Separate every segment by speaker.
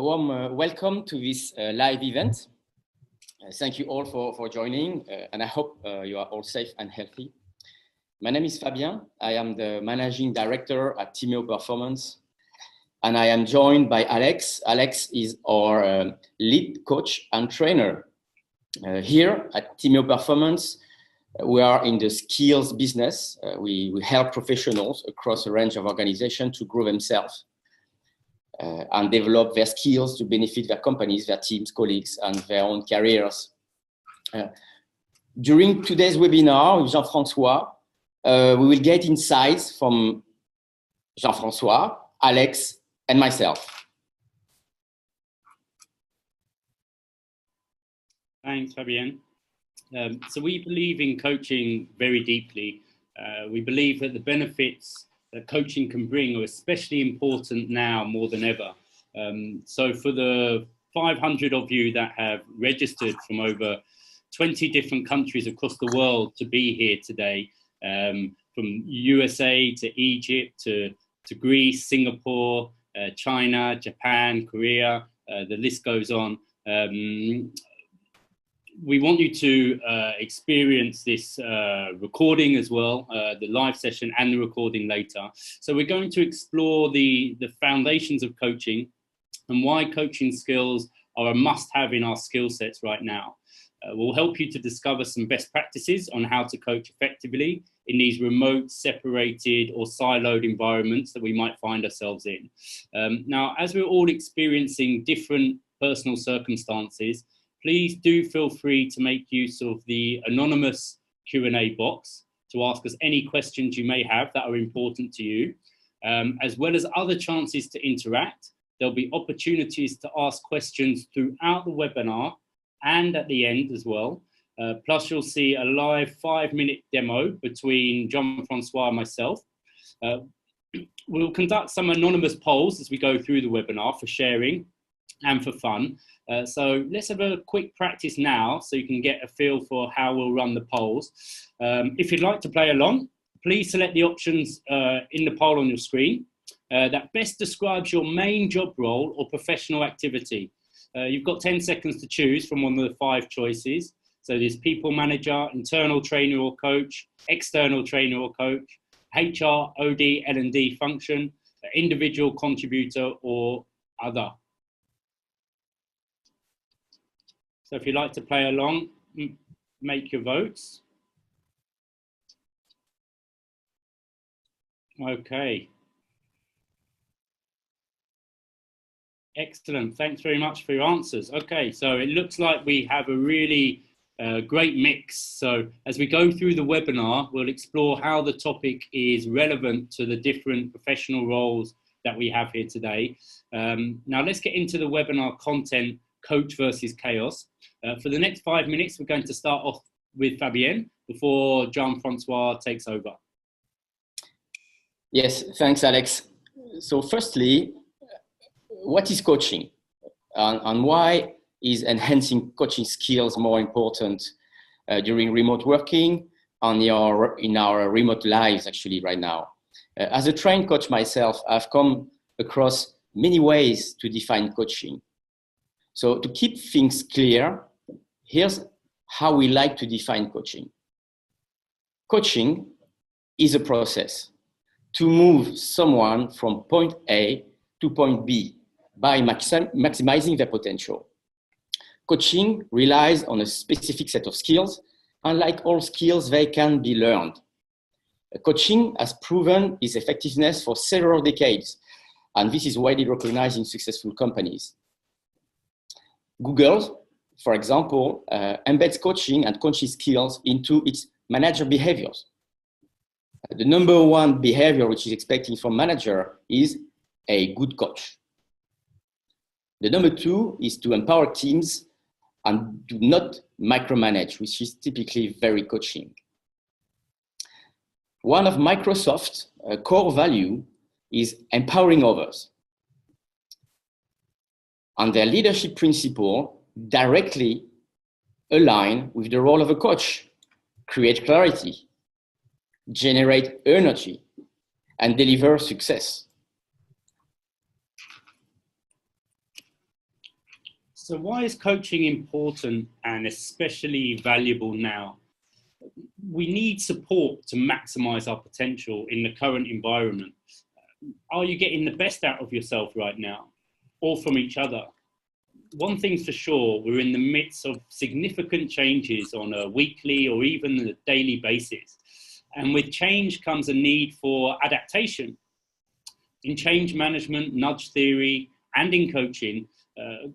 Speaker 1: A warm welcome to this live event. Thank you all for joining, and I hope you are all safe and healthy. My name is Fabien. I am the Managing Director at Timeo-Performance, and I am joined by Alex. Alex is our lead coach and trainer. Here at Timeo-Performance, we are in the skills business. We help professionals across a range of organizations to grow themselves and develop their skills to benefit their companies, their teams, colleagues, and their own careers. During today's webinar with Jean-François, we will get insights from Jean-François, Alex, and myself.
Speaker 2: Thanks, Fabien. So we believe in coaching very deeply. We believe that the benefits that coaching can bring are especially important now more than ever. So for the 500 of you that have registered from over 20 different countries across the world to be here today, from USA to Egypt to Greece, Singapore, China, Japan, Korea, the list goes on. We want you to experience this recording as well, the live session and the recording later. So we're going to explore the foundations of coaching and why coaching skills are a must-have in our skill sets right now. We'll help you to discover some best practices on how to coach effectively in these remote, separated or siloed environments that we might find ourselves in. Now, as we're all experiencing different personal circumstances, please do feel free to make use of the anonymous Q&A box to ask us any questions you may have that are important to you, as well as other chances to interact. There'll be opportunities to ask questions throughout the webinar and at the end as well. Plus you'll see a live 5-minute demo between Jean-François and myself. We'll conduct some anonymous polls as we go through the webinar for sharing and for fun. So let's have a quick practice now so you can get a feel for how we'll run the polls. If you'd like to play along, please select the options in the poll on your screen that best describes your main job role or professional activity. You've got 10 seconds to choose from one of the 5 choices. So there's people manager, internal trainer or coach, external trainer or coach, HR, OD, L&D function, individual contributor or other. So if you'd like to play along, make your votes. Okay. Excellent. Thanks very much for your answers. Okay, so it looks like we have a really great mix. So as we go through the webinar, we'll explore how the topic is relevant to the different professional roles that we have here today. Now let's get into the webinar content, coach versus chaos. For the next 5 minutes, we're going to start off with Fabien before Jean-François takes over.
Speaker 1: Yes, thanks, Alex. So firstly, what is coaching and why is enhancing coaching skills more important during remote working and in our remote lives actually right now? As a trained coach myself, I've come across many ways to define coaching. So to keep things clear, here's how we like to define coaching. Coaching is a process to move someone from point A to point B by maximizing their potential. Coaching relies on a specific set of skills, and like all skills, they can be learned. Coaching has proven its effectiveness for several decades, and this is widely recognized in successful companies. Google, for example, embeds coaching and coaching skills into its manager behaviors. The number one behavior which is expected from manager is a good coach. The number 2 is to empower teams and do not micromanage, which is typically very coaching. One of Microsoft's core value is empowering others. And their leadership principle directly align with the role of a coach: create clarity, generate energy, and deliver success.
Speaker 2: So why is coaching important and especially valuable now? We need support to maximize our potential in the current environment. Are you getting the best out of yourself right now, or from each other? One thing's for sure, we're in the midst of significant changes on a weekly or even a daily basis. And with change comes a need for adaptation. In change management, nudge theory, and in coaching,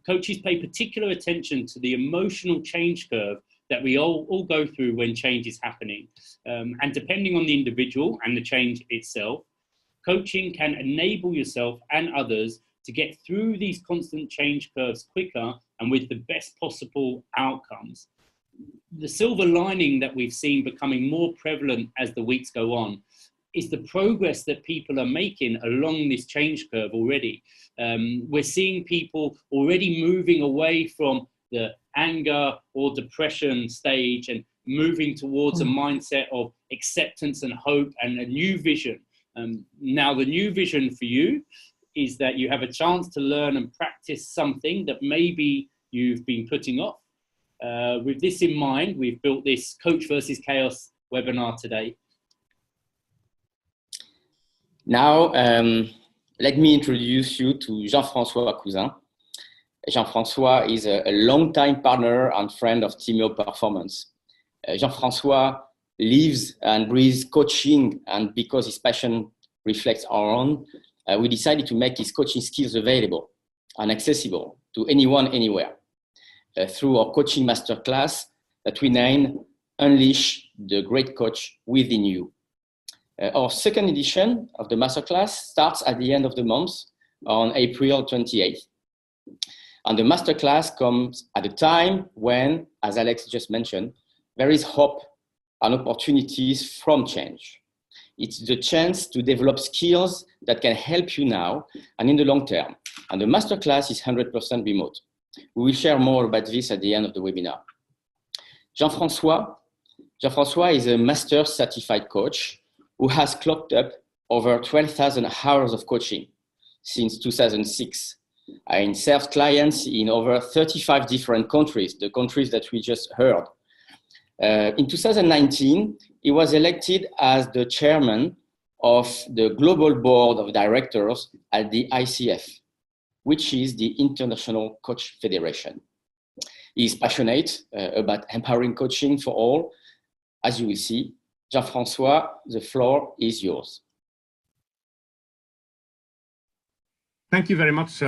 Speaker 2: coaches pay particular attention to the emotional change curve that we all go through when change is happening. And depending on the individual and the change itself, coaching can enable yourself and others to get through these constant change curves quicker and with the best possible outcomes. The silver lining that we've seen becoming more prevalent as the weeks go on is the progress that people are making along this change curve already. We're seeing people already moving away from the anger or depression stage and moving towards a mindset of acceptance and hope and a new vision. Now, the new vision for you is that you have a chance to learn and practice something that maybe you've been putting off. With this in mind, we've built this Coach versus Chaos webinar today.
Speaker 1: Now, let me introduce you to Jean-François Cousin. Jean-François is a longtime partner and friend of Timeo-Performance. Jean-François lives and breathes coaching, and because his passion reflects our own, we decided to make his coaching skills available and accessible to anyone, anywhere, through our coaching masterclass that we named Unleash the Great Coach Within You. Our second edition of the masterclass starts at the end of the month on April 28th. And the masterclass comes at a time when, as Alex just mentioned, there is hope and opportunities from change. It's the chance to develop skills that can help you now and in the long term. And the masterclass is 100% remote. We will share more about this at the end of the webinar. Jean-François is a master certified coach who has clocked up over 12,000 hours of coaching since 2006 and served clients in over 35 different countries, the countries that we just heard. In 2019, he was elected as the chairman of the Global Board of Directors at the ICF, which is the International Coach Federation. He is passionate about empowering coaching for all. As you will see, Jean-François, the floor is yours.
Speaker 3: Thank you very much,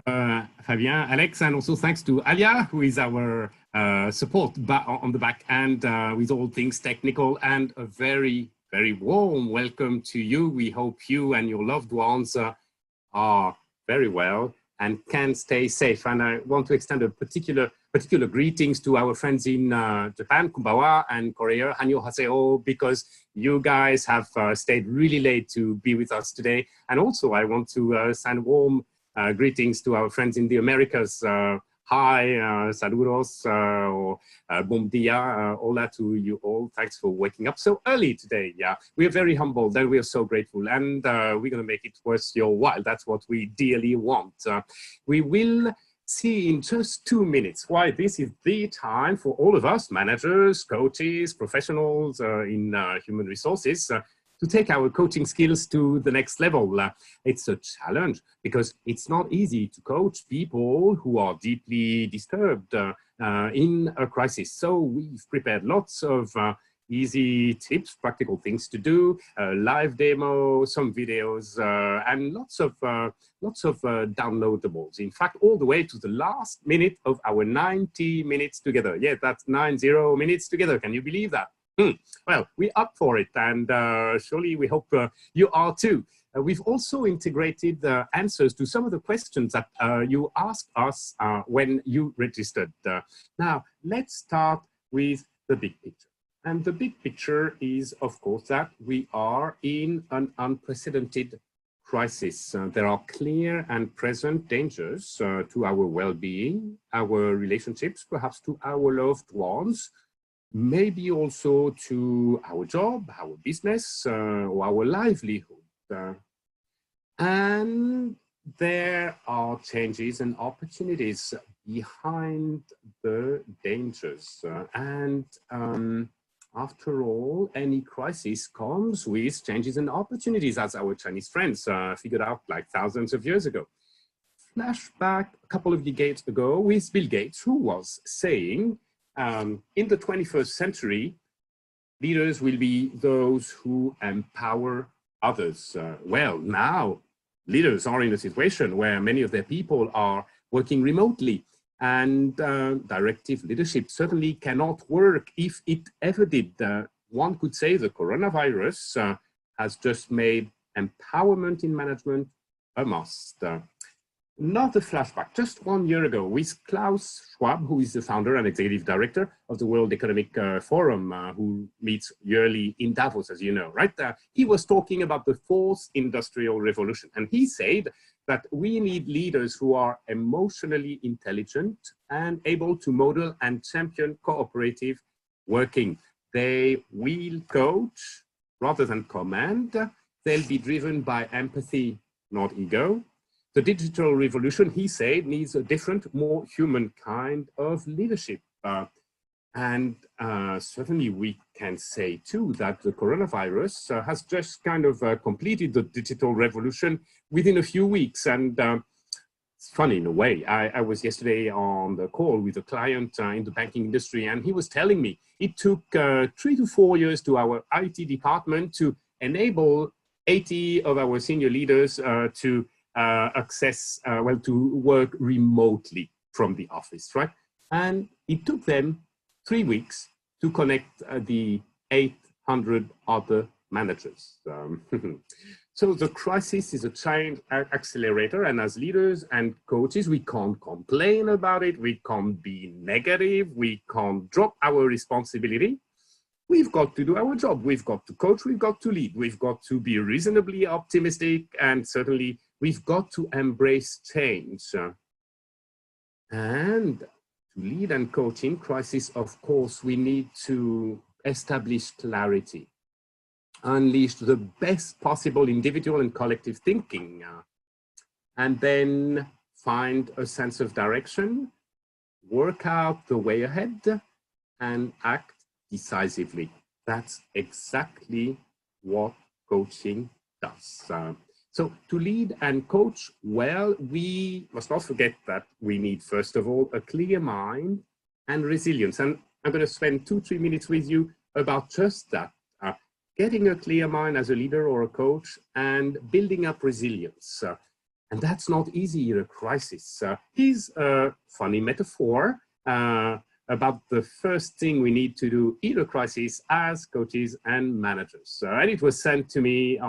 Speaker 3: Fabien, Alex, and also thanks to Alia, who is our support on the back end with all things technical, and a very, very warm welcome to you. We hope you and your loved ones are very well and can stay safe. And I want to extend a particular greetings to our friends in Japan, Kumbawa, and Korea, Annyeonghaseyo, because you guys have stayed really late to be with us today. And also I want to send warm greetings to our friends in the Americas. Hi, saludos, or bom dia, hola to you all. Thanks for waking up so early today. Yeah, we are very humbled and we are so grateful, and we're going to make it worth your while. That's what we dearly want. We will see in just 2 minutes why this is the time for all of us, managers, coaches, professionals in human resources, to take our coaching skills to the next level. It's a challenge because it's not easy to coach people who are deeply disturbed in a crisis. So we've prepared lots of easy tips, practical things to do, live demo, some videos, and lots of downloadables. In fact, all the way to the last minute of our 90 minutes together. Yeah, that's 90 minutes together. Can you believe that? Well, we're up for it, and surely we hope you are too. We've also integrated the answers to some of the questions that you asked us when you registered. Now, let's start with the big picture. And the big picture is, of course, that we are in an unprecedented crisis. There are clear and present dangers to our well-being, our relationships, perhaps to our loved ones, maybe also to our job, our business, or our livelihood. And there are changes and opportunities behind the dangers. After all, any crisis comes with changes and opportunities, as our Chinese friends figured out like thousands of years ago. Flashback a couple of decades ago with Bill Gates, who was saying, in the 21st century, leaders will be those who empower others. Well, now leaders are in a situation where many of their people are working remotely, and directive leadership certainly cannot work if it ever did. One could say the coronavirus has just made empowerment in management a must. Another flashback, just 1 year ago, with Klaus Schwab, who is the founder and executive director of the World Economic Forum, who meets yearly in Davos, as you know, right? He was talking about the fourth industrial revolution. And he said that we need leaders who are emotionally intelligent and able to model and champion cooperative working. They will coach rather than command. They'll be driven by empathy, not ego. The digital revolution, he said, needs a different, more human kind of leadership. Certainly we can say too that the coronavirus has just kind of completed the digital revolution within a few weeks. And it's funny in a way. I was yesterday on the call with a client in the banking industry, and he was telling me it took 3 to 4 years to our IT department to enable 80 of our senior leaders to to work remotely from the office, right? And it took them 3 weeks to connect the 800 other managers. So the crisis is a change accelerator, and as leaders and coaches, we can't complain about it, we can't be negative, we can't drop our responsibility. We've got to do our job, we've got to coach, we've got to lead, we've got to be reasonably optimistic, and certainly we've got to embrace change. And to lead and coach in crisis, of course, we need to establish clarity, unleash the best possible individual and collective thinking, and then find a sense of direction, work out the way ahead, and act decisively. That's exactly what coaching does. So to lead and coach well, we must not forget that we need, first of all, a clear mind and resilience. And I'm going to spend 2-3 minutes with you about just that. Getting a clear mind as a leader or a coach and building up resilience. And that's not easy in a crisis. Here's a funny metaphor about the first thing we need to do in a crisis as coaches and managers. And it was sent to me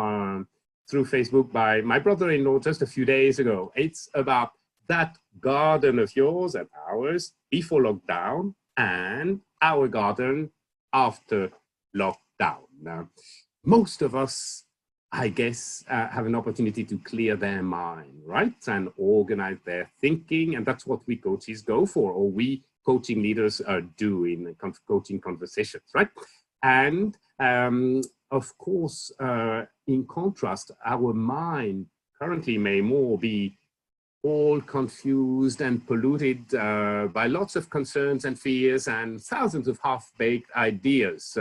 Speaker 3: through Facebook by my brother-in-law just a few days ago. It's about that garden of yours and ours before lockdown and our garden after lockdown. Now, most of us, I guess, have an opportunity to clear their mind, right? And organize their thinking. And that's what we coaches go for, or we coaching leaders do in coaching conversations, right? And of course, in contrast, our mind currently may more be all confused and polluted by lots of concerns and fears and thousands of half-baked ideas.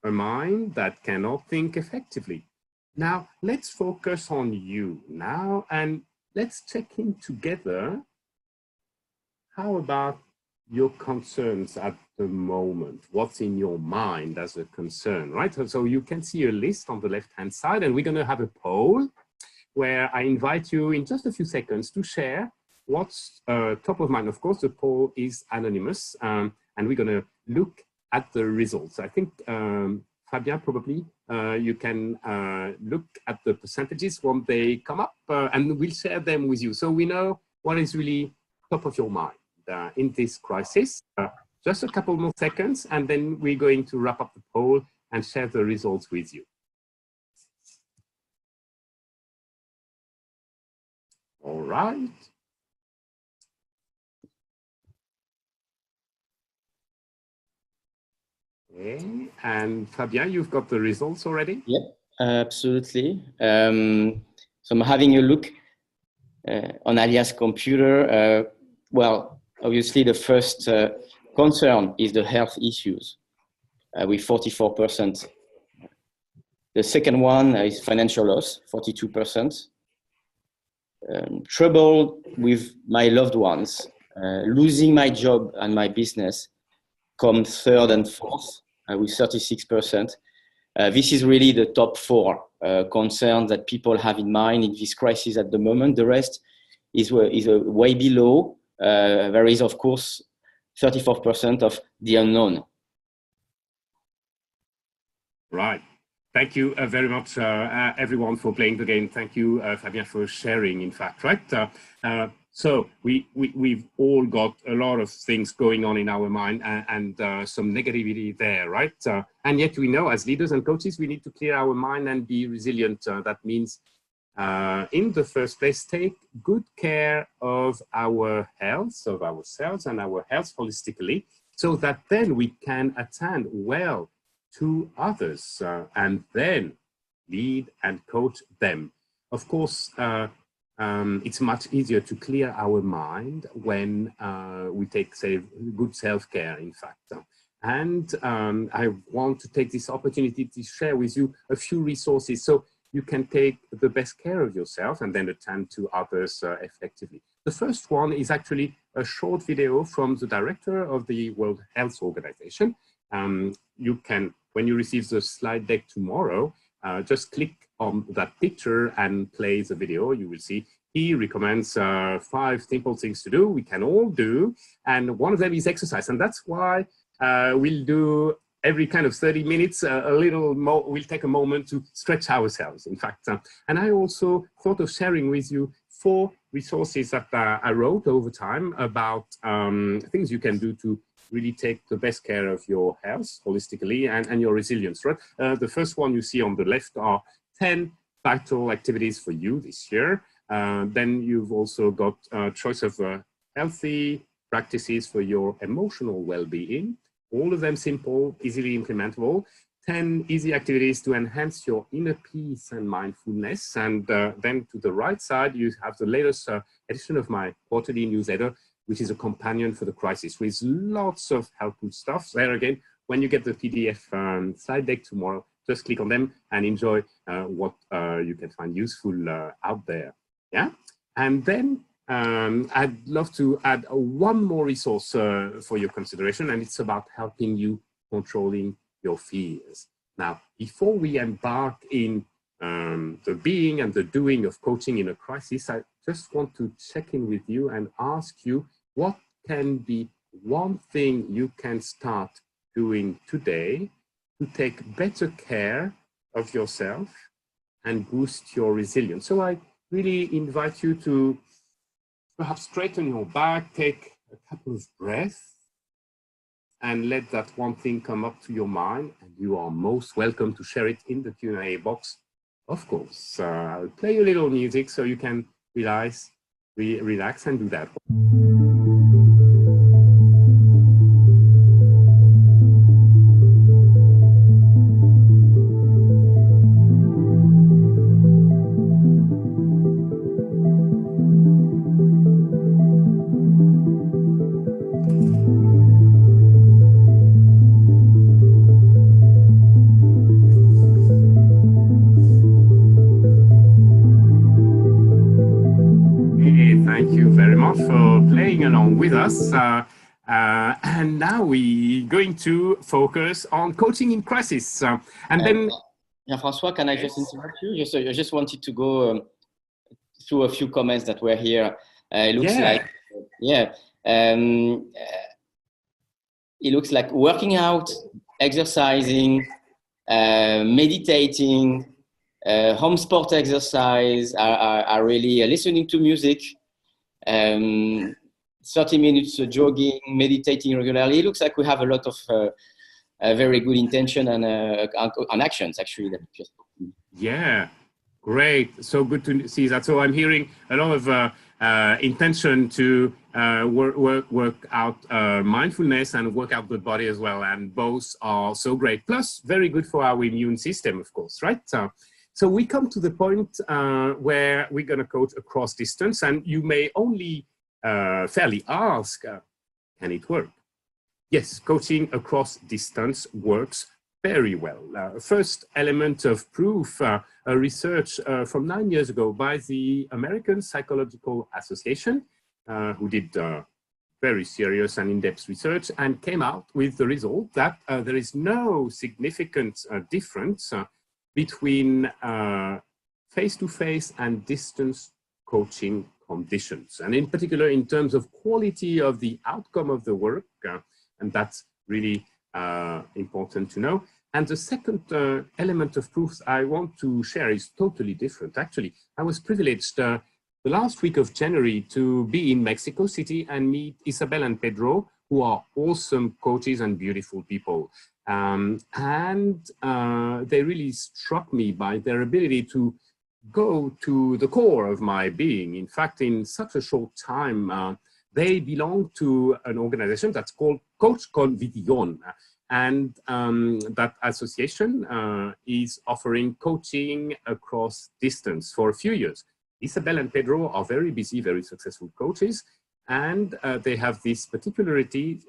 Speaker 3: A mind that cannot think effectively. Now, let's focus on you now, and let's check in together. How about your concerns at the moment? What's in your mind as a concern, right? So you can see a list on the left-hand side, and we're going to have a poll where I invite you in just a few seconds to share what's top of mind. Of course, the poll is anonymous, and we're going to look at the results. I think, Fabien, probably you can look at the percentages when they come up, and we'll share them with you. So we know what is really top of your mind in this crisis. Just a couple more seconds, and then we're going to wrap up the poll and share the results with you. All right. Okay. And Fabien, you've got the results already?
Speaker 1: Yep, absolutely. So I'm having a look on Alia's computer. Well, obviously the first concern is the health issues with 44%. The second one is financial loss, 42%. Trouble with my loved ones, losing my job and my business come third and fourth with 36%. This is really the top four concerns that people have in mind in this crisis at the moment. The rest is way below. There is, of course, 34% of the unknown.
Speaker 3: Right. Thank you very much, everyone, for playing the game. Thank you, Fabien, for sharing, in fact, right? So we've all got a lot of things going on in our mind and some negativity there, right? And yet we know as leaders and coaches, we need to clear our mind and be resilient. That means, in the first place, take good care of our health, of ourselves and our health holistically, so that then we can attend well to others and then lead and coach them. Of course, it's much easier to clear our mind when we take, say, good self-care, in fact. And I want to take this opportunity to share with you a few resources so you can take the best care of yourself and then attend to others effectively. The first one is actually a short video from the director of the World Health Organization. You can, when you receive the slide deck tomorrow, just click on that picture and play the video. You will see he recommends 5 simple things to do, we can all do. And one of them is exercise. And that's why we'll do every kind of 30 minutes, a little more, we'll take a moment to stretch ourselves, in fact. And I also thought of sharing with you 4 resources that I wrote over time about things you can do to really take the best care of your health holistically and your resilience, right? The first one you see on the left are 10 vital activities for you this year. Then you've also got a choice of healthy practices for your emotional well-being. All of them simple, easily implementable. 10 easy activities to enhance your inner peace and mindfulness. And then to the right side, you have the latest edition of my quarterly newsletter, which is a companion for the crisis with lots of helpful stuff. There again, when you get the PDF slide deck tomorrow, just click on them and enjoy what you can find useful out there. Yeah, and then I'd love to add one more resource for your consideration, and it's about helping you controlling your fears. Now, before we embark in the being and the doing of coaching in a crisis, I just want to check in with you and ask you, what can be one thing you can start doing today to take better care of yourself and boost your resilience? So I really invite you to perhaps straighten your back, take a couple of breaths, and let that one thing come up to your mind. And you are most welcome to share it in the Q&A box, of course. I'll play a little music so you can relax and do that. Thank you very much for playing along with us. And now we're going to focus on coaching in crisis. And then...
Speaker 1: Jean-François, can I just interrupt you? I just wanted to go through a few comments that were here. It looks like, it looks like working out, exercising, meditating, home sport exercise, are really listening to music, 30 minutes jogging, meditating regularly. It looks like we have a lot of very good intention and actions, actually.
Speaker 3: Yeah, great. So good to see that. So I'm hearing a lot of intention to work out mindfulness and work out the body as well. And both are so great. Plus, very good for our immune system, of course, right? So we come to the point where we're going to coach across distance, and you may only fairly ask, can it work? Yes, coaching across distance works very well. First element of proof, a research from 9 years ago by the American Psychological Association, who did very serious and in-depth research and came out with the result that there is no significant difference between face-to-face and distance coaching conditions. And in particular, in terms of quality of the outcome of the work, and that's really important to know. And the second element of proof I want to share is totally different. Actually, I was privileged the last week of January to be in Mexico City and meet Isabel and Pedro, who are awesome coaches and beautiful people. They really struck me by their ability to go to the core of my being. In fact, in such a short time, they belong to an organization that's called Coach con Vision. And that association is offering coaching across distance for a few years. Isabel and Pedro are very busy, very successful coaches, and they have this particularity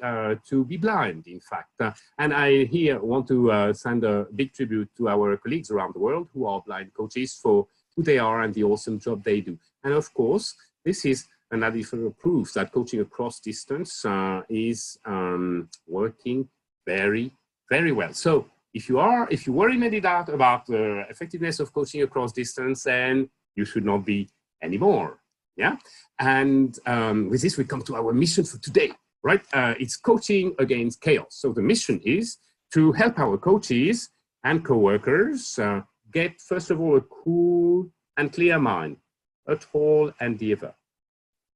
Speaker 3: to be blind, in fact. And I here want to send a big tribute to our colleagues around the world who are blind coaches for who they are and the awesome job they do. And of course, this is an additional proof that coaching across distance is working very, very well. So if you were in any doubt about the effectiveness of coaching across distance, then you should not be anymore. Yeah. And with this, we come to our mission for today, right? It's coaching against chaos. So the mission is to help our coaches and co-workers get, first of all, a cool and clear mind at all and the ever.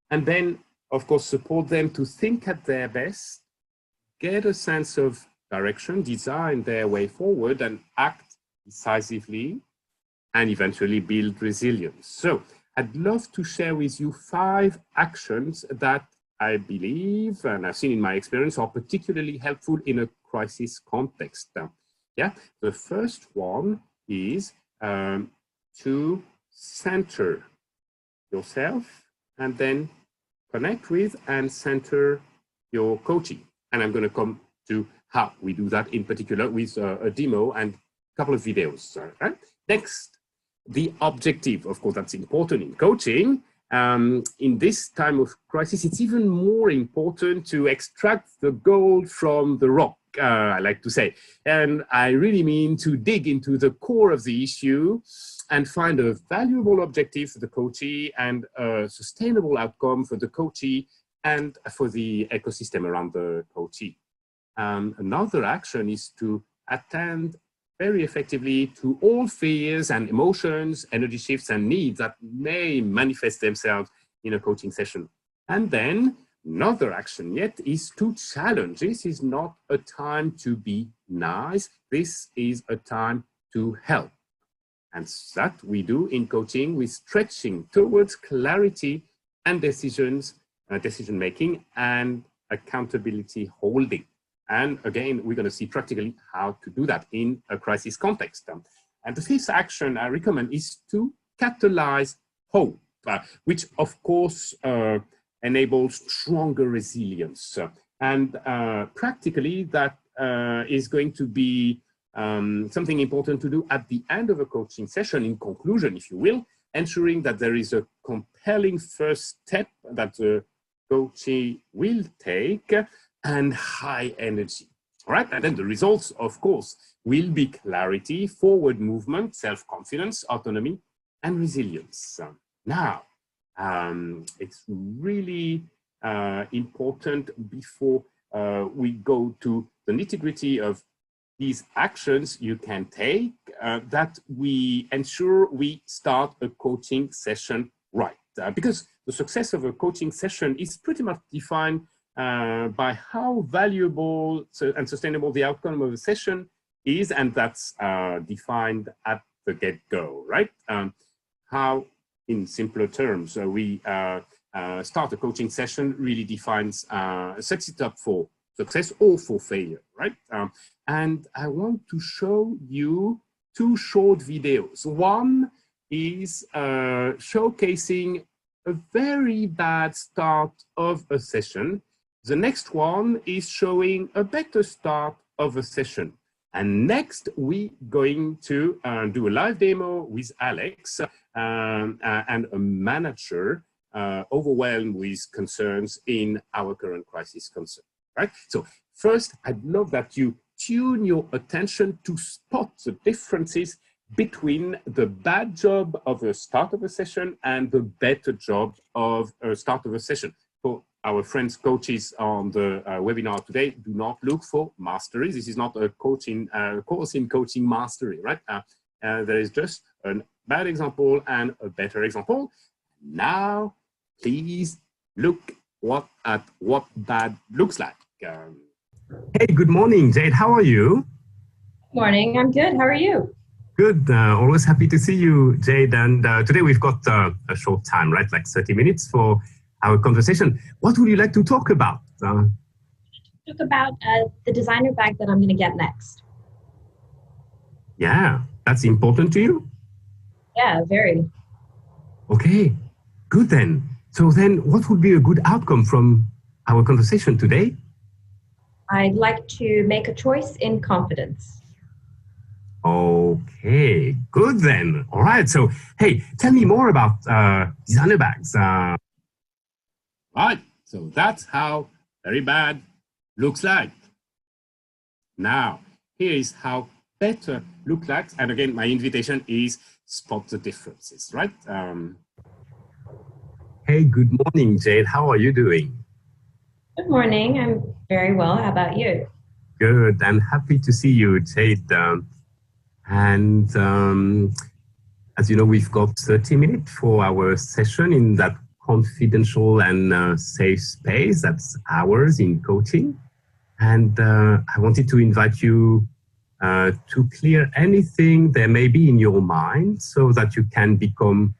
Speaker 3: And then, of course, support them to think at their best, get a sense of direction, design their way forward, and act decisively, and eventually build resilience. So I'd love to share with you 5 actions that I believe, and I've seen in my experience, are particularly helpful in a crisis context. Yeah, the first one is to center yourself and then connect with and center your coaching. And I'm going to come to how we do that in particular with a demo and a couple of videos. Right? Next, the objective. Of course, that's important in coaching. In this time of crisis, it's even more important to extract the gold from the rock, I like to say. And I really mean to dig into the core of the issue and find a valuable objective for the coachee and a sustainable outcome for the coachee and for the ecosystem around the coachee. Another action is to attend very effectively to all fears and emotions, energy shifts and needs that may manifest themselves in a coaching session. And then another action yet is to challenge. This is not a time to be nice. This is a time to help. And that we do in coaching with stretching towards clarity and decision-making and accountability holding. And again, we're going to see practically how to do that in a crisis context. And the 5th action I recommend is to catalyze hope, which of course enables stronger resilience. And practically that is going to be something important to do at the end of a coaching session, in conclusion, if you will, ensuring that there is a compelling first step that the coachee will take and high energy. All right, and then the results, of course, will be clarity, forward movement, self-confidence, autonomy, and resilience. Now, it's really important before we go to the nitty-gritty of these actions you can take that we ensure we start a coaching session right. Because the success of a coaching session is pretty much defined by how valuable and sustainable the outcome of the session is, and that's defined at the get-go, right? How, in simpler terms, we start a coaching session really defines, sets it up for success or for failure, right? And I want to show you two short videos. One is showcasing a very bad start of a session. The next one is showing a better start of a session. And next, we're going to do a live demo with Alex and a manager overwhelmed with concerns in our current crisis concern, right? So first, I'd love that you tune your attention to spot the differences between the bad job of a start of a session and the better job of a start of a session. For our friends coaches on the webinar today, do not look for mastery. This is not a course in coaching mastery, right? There is just a bad example and a better example. Now, please look at what bad looks like. Hey, good morning, Jade. How are you?
Speaker 4: Morning. I'm good. How are you?
Speaker 3: Good. Always happy to see you, Jade. And today we've got a short time, right? Like 30 minutes for our conversation. What would you like to talk about?
Speaker 4: Talk about the designer bag that I'm going to get next.
Speaker 3: Yeah, that's important to you?
Speaker 4: Yeah, very.
Speaker 3: Okay, good then. So then what would be a good outcome from our conversation today?
Speaker 4: I'd like to make a choice in confidence.
Speaker 3: Okay, good then. All right. So, hey, tell me more about designer bags. Right. So that's how very bad looks like. Now, here is how better look like. And again, my invitation is spot the differences, right? Hey, good morning, Jade. How are you doing?
Speaker 4: Good morning. I'm very well. How about you?
Speaker 3: Good. I'm happy to see you, Jade. As you know, we've got 30 minutes for our session in that confidential and safe space. That's ours in coaching. And I wanted to invite you to clear anything there may be in your mind so that you can become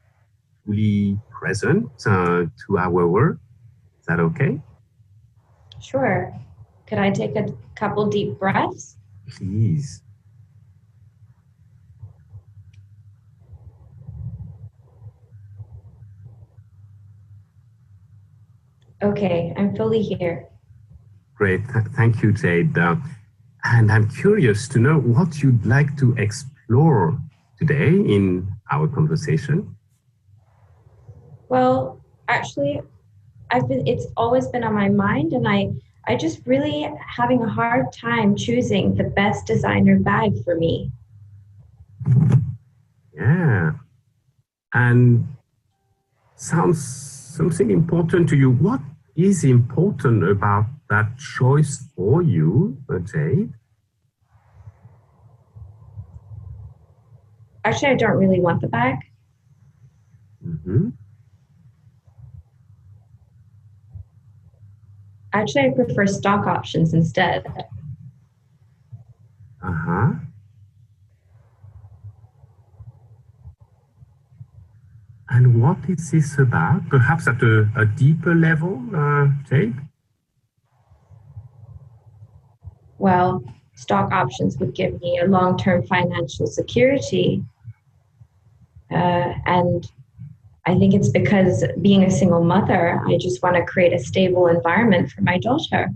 Speaker 3: fully present to our work. Is that okay?
Speaker 4: Sure. Could I take a couple deep breaths?
Speaker 3: Please.
Speaker 4: Okay, I'm fully here.
Speaker 3: Great. Thank you, Jade. And I'm curious to know what you'd like to explore today in our conversation.
Speaker 4: Well, actually, it's always been on my mind, and I just really having a hard time choosing the best designer bag for me.
Speaker 3: Yeah. And sounds something important to you. What is important about that choice for you, Jade?
Speaker 4: Actually, I don't really want the bag.
Speaker 3: Mm-hmm.
Speaker 4: Actually, I prefer stock options instead.
Speaker 3: Uh-huh. And what is this about? Perhaps at a deeper level, Jade?
Speaker 4: Well, stock options would give me a long-term financial security. And I think it's because being a single mother, I just want to create a stable environment for my daughter.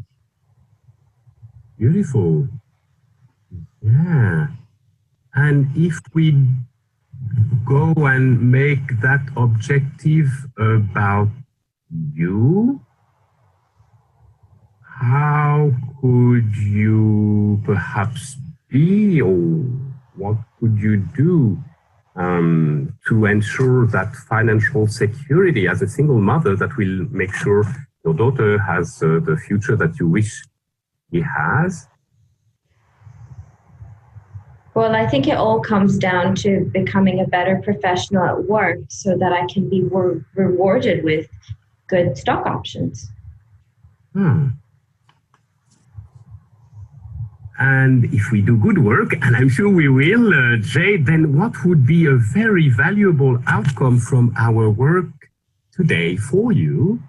Speaker 3: Beautiful. Yeah. And if we go and make that objective about you, how could you perhaps be, or what could you do to ensure that financial security as a single mother that will make sure your daughter has the future that you wish he has?
Speaker 4: Well, I think it all comes down to becoming a better professional at work so that I can be rewarded with good stock options.
Speaker 3: And if we do good work, and I'm sure we will, Jade, then what would be a very valuable outcome from our work today for you?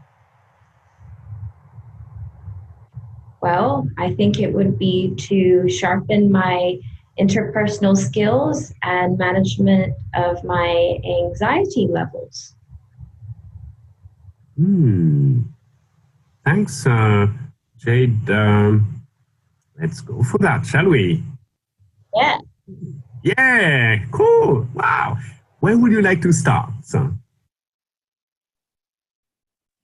Speaker 4: Well, I think it would be to sharpen my interpersonal skills and management of my anxiety levels.
Speaker 3: Thanks, Jade. Let's go for that, shall we?
Speaker 4: Yeah.
Speaker 3: Yeah, cool. Wow. Where would you like to start?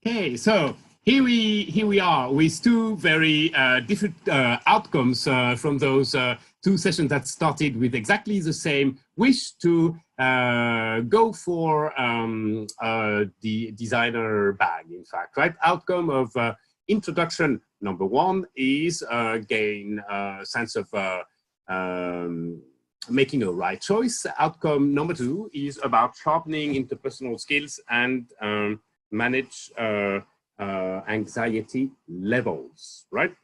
Speaker 3: Okay, so here we are with two very different outcomes from those two sessions that started with exactly the same wish to go for the designer bag, in fact, right? Outcome of introduction number one is gain a sense of making a right choice. Outcome number two is about sharpening interpersonal skills and manage anxiety levels, right?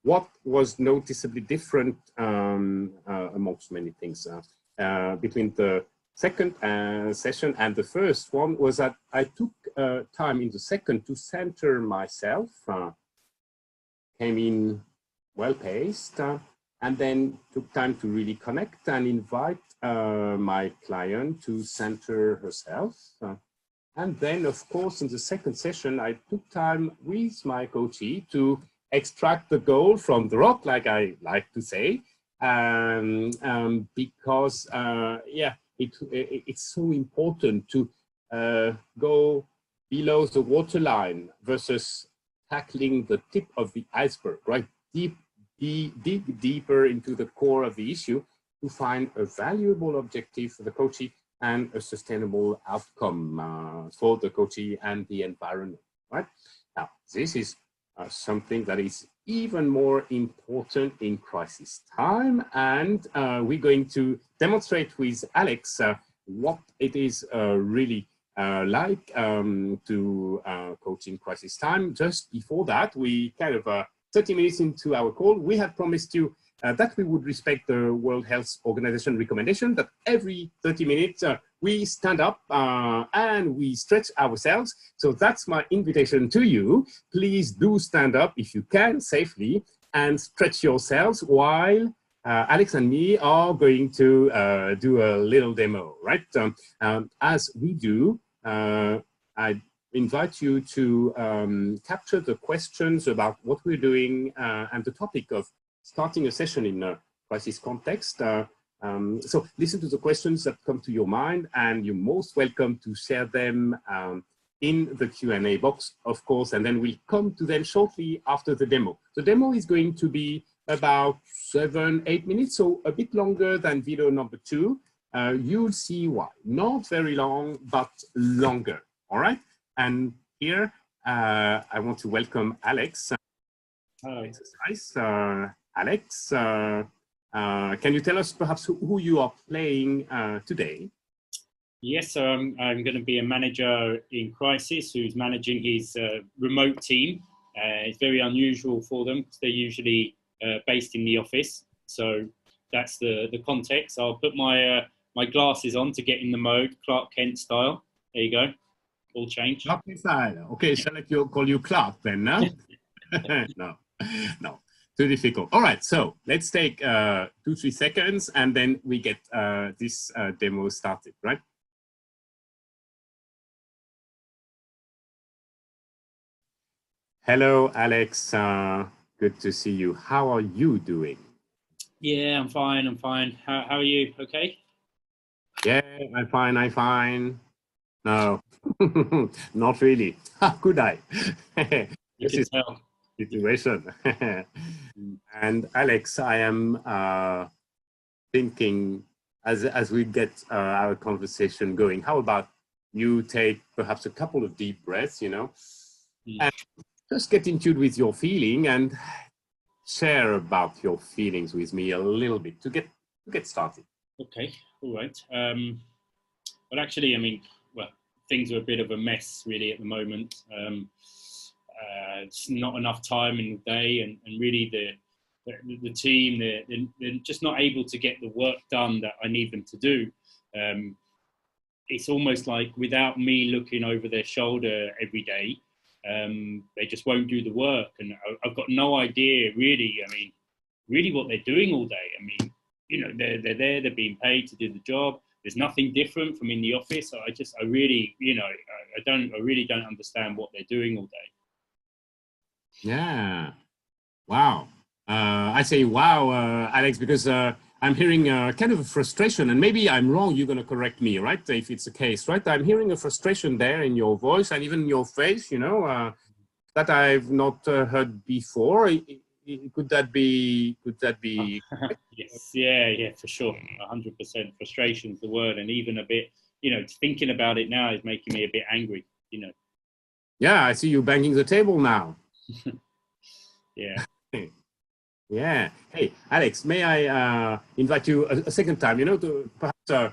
Speaker 3: What was noticeably different amongst many things between the second session and the first one was that I took time in the second to center myself, came in well-paced, and then took time to really connect and invite my client to center herself. And then, of course, in the second session, I took time with my coachee to extract the gold from the rock, like I like to say, because, yeah, it's so important to go below the waterline versus tackling the tip of the iceberg, right? Dig deeper into the core of the issue to find a valuable objective for the coachee and a sustainable outcome for the coachee and the environment, right? Now, this is something that is even more important in crisis time, and we're going to demonstrate with Alex what it is really like to coach in crisis time. Just before that, we kind of 30 minutes into our call, we had promised you that we would respect the World Health Organization recommendation that every 30 minutes we stand up and we stretch ourselves. So that's my invitation to you. Please do stand up if you can safely and stretch yourselves while Alex and me are going to do a little demo, right? As we do, I invite you to capture the questions about what we're doing and the topic of starting a session in a crisis context. So listen to the questions that come to your mind, and you're most welcome to share them in the Q&A box, of course, and then we'll come to them shortly after the demo. The demo is going to be about 7-8 minutes, so a bit longer than video number 2. You'll see why. Not very long, but longer, all right? And here, I want to welcome Alex. Exercise. Alex, can you tell us perhaps who you are playing today?
Speaker 2: Yes, so I'm going to be a manager in crisis who's managing his remote team. It's very unusual for them because they're usually based in the office. So that's the context. I'll put my my glasses on to get in the mode, Clark Kent style. There you go. All changed.
Speaker 3: Clark Kent style. Okay, shall I call you Clark then? No? No, no. Too difficult. All right, so let's take 2-3 seconds and then we get this demo started, right? Hello, Alex. Good to see you. How are you doing?
Speaker 2: Yeah, I'm fine. I'm fine. How are you? Okay?
Speaker 3: Yeah, I'm fine. I'm fine. No, not really. How could I?
Speaker 2: You can tell.
Speaker 3: Situation. And Alex, I am thinking as we get our conversation going, how about you take perhaps a couple of deep breaths, you know, and just get in tune with your feeling and share about your feelings with me a little bit to get started.
Speaker 2: Okay, all right. Well, actually, I mean, well, things are a bit of a mess really at the moment. It's not enough time in the day, and really the team, they're just not able to get the work done that I need them to do. It's almost like without me looking over their shoulder every day, they just won't do the work, and I've got no idea really. I mean, really what they're doing all day. I mean, you know, they're there, they're being paid to do the job. There's nothing different from in the office. I really, you know, I really don't understand what they're doing all day.
Speaker 3: Yeah. Wow. I say wow, Alex, because I'm hearing kind of a frustration, and maybe I'm wrong. You're going to correct me, right? If it's the case, right? I'm hearing a frustration there in your voice and even in your face, you know, that I've not heard before. Could that be?
Speaker 2: Yes, yeah, for sure. 100% frustration is the word, and even a bit, you know, thinking about it now is making me a bit angry, you know.
Speaker 3: Yeah, I see you banging the table now.
Speaker 2: Yeah.
Speaker 3: Yeah. Hey, Alex, may I invite you a second time, you know, to perhaps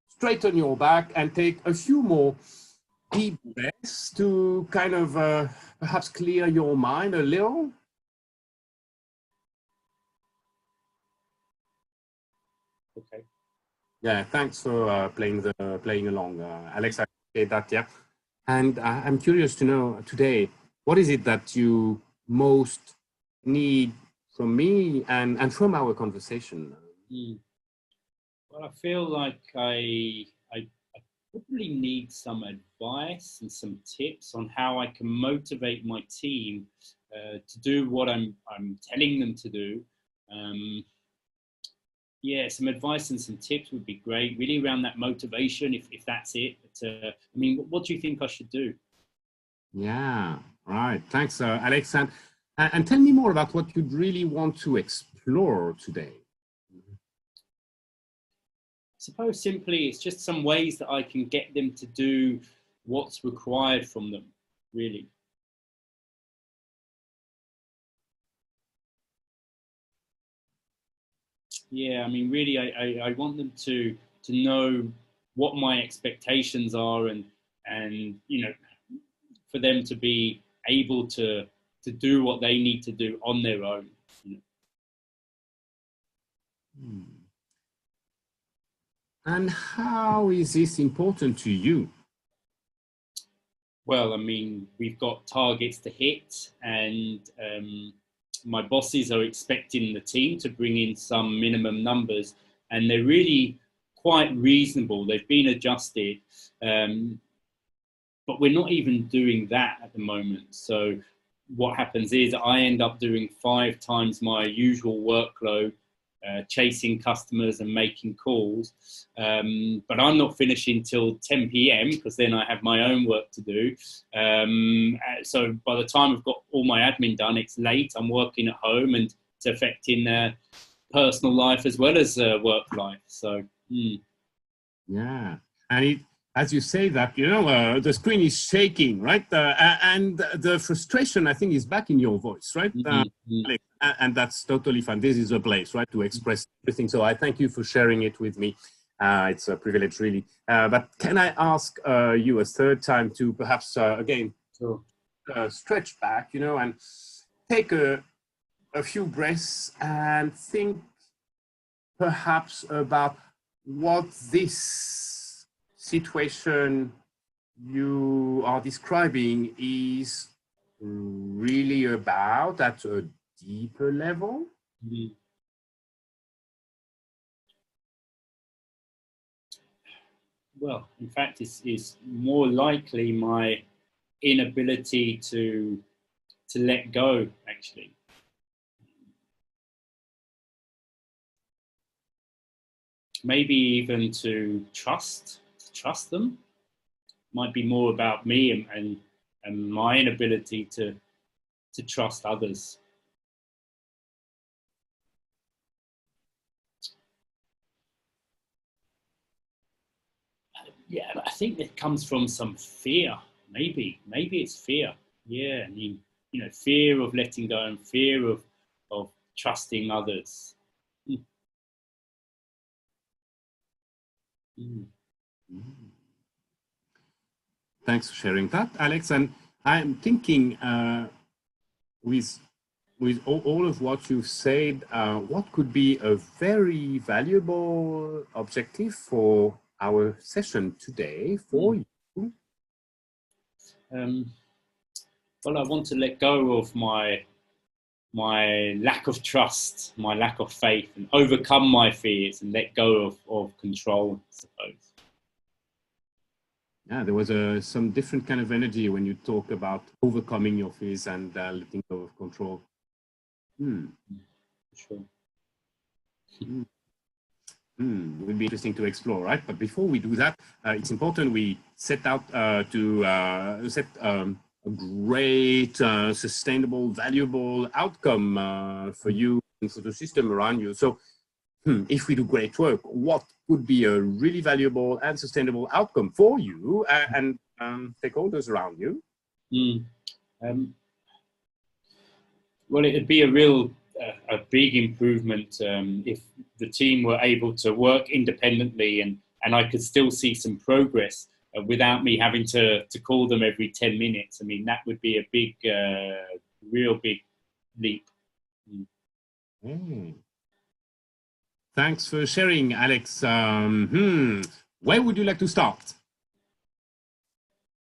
Speaker 3: straighten your back and take a few more deep breaths to kind of perhaps clear your mind a little?
Speaker 2: Okay.
Speaker 3: Yeah, thanks for playing along, Alex. I appreciate that. Yeah, and I'm curious to know today, what is it that you most need from me and from our conversation?
Speaker 2: Well, I feel like I probably need some advice and some tips on how I can motivate my team to do what I'm telling them to do. Yeah, some advice and some tips would be great, really around that motivation, if that's it. But, I mean, what do you think I should do?
Speaker 3: Yeah, right. Thanks, Alex. And tell me more about what you'd really want to explore today.
Speaker 2: I suppose simply it's just some ways that I can get them to do what's required from them, really. Yeah, I mean, really, I want them to know what my expectations are, and you know, for them to be able to do what they need to do on their own. You know.
Speaker 3: And how is this important to you?
Speaker 2: Well, I mean, we've got targets to hit, and my bosses are expecting the team to bring in some minimum numbers, and they're really quite reasonable. They've been adjusted, but we're not even doing that at the moment. So what happens is I end up doing 5 times my usual workload, chasing customers and making calls. But I'm not finishing till 10 p.m. because then I have my own work to do. So by the time I've got all my admin done, it's late. I'm working at home, and it's affecting personal life as well as work life. So,
Speaker 3: Yeah. And as you say that, you know, the screen is shaking, right? And the frustration, I think, is back in your voice, right? And that's totally fine. This is a place, right, to express everything. So I thank you for sharing it with me. It's a privilege, really. But can I ask you a third time to perhaps, again, stretch back, you know, and take a few breaths and think perhaps about what this situation you are describing is really about at a deeper level?
Speaker 2: Well, in fact, it's more likely my inability to let go, actually. Maybe even to trust them. Might be more about me and my inability to trust others. Yeah, I think it comes from some fear. Maybe it's fear. Yeah, I mean, you know, fear of letting go and fear of trusting others.
Speaker 3: Thanks for sharing that, Alex. And I'm thinking with all of what you've said, what could be a very valuable objective for our session today for you?
Speaker 2: Well, I want to let go of my my lack of trust, my lack of faith, and overcome my fears and let go of control, I suppose.
Speaker 3: Yeah, there was some different kind of energy when you talk about overcoming your fears and letting go of control.
Speaker 2: Sure.
Speaker 3: Would be interesting to explore, right? But before we do that, it's important we set out to set a great, sustainable, valuable outcome for you and for the system around you. So if we do great work, what would be a really valuable and sustainable outcome for you and stakeholders around you?
Speaker 2: Well, it'd be a big improvement if the team were able to work independently and I could still see some progress without me having to call them every 10 minutes. I mean, that would be a big, real big leap.
Speaker 3: Thanks for sharing, Alex. Where would you like to start?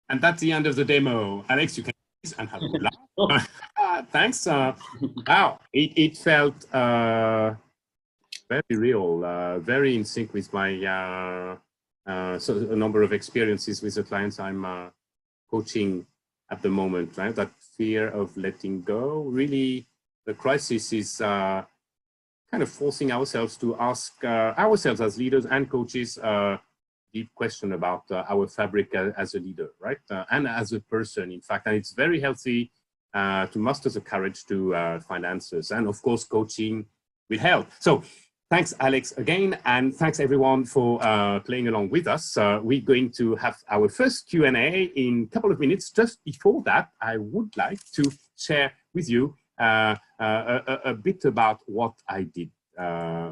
Speaker 3: And that's the end of the demo. Alex, you can please and have a good laugh. Thanks. Wow, it felt very real, very in sync with my so a number of experiences with the clients I'm coaching at the moment, right? That fear of letting go. Really, the crisis is kind of forcing ourselves to ask ourselves as leaders and coaches deep question about our fabric as a leader, right? And as a person, in fact. And it's very healthy to muster the courage to find answers. And of course, coaching will help. So thanks, Alex, again. And thanks, everyone, for playing along with us. We're going to have our first Q&A in a couple of minutes. Just before that, I would like to share with you a bit about what I did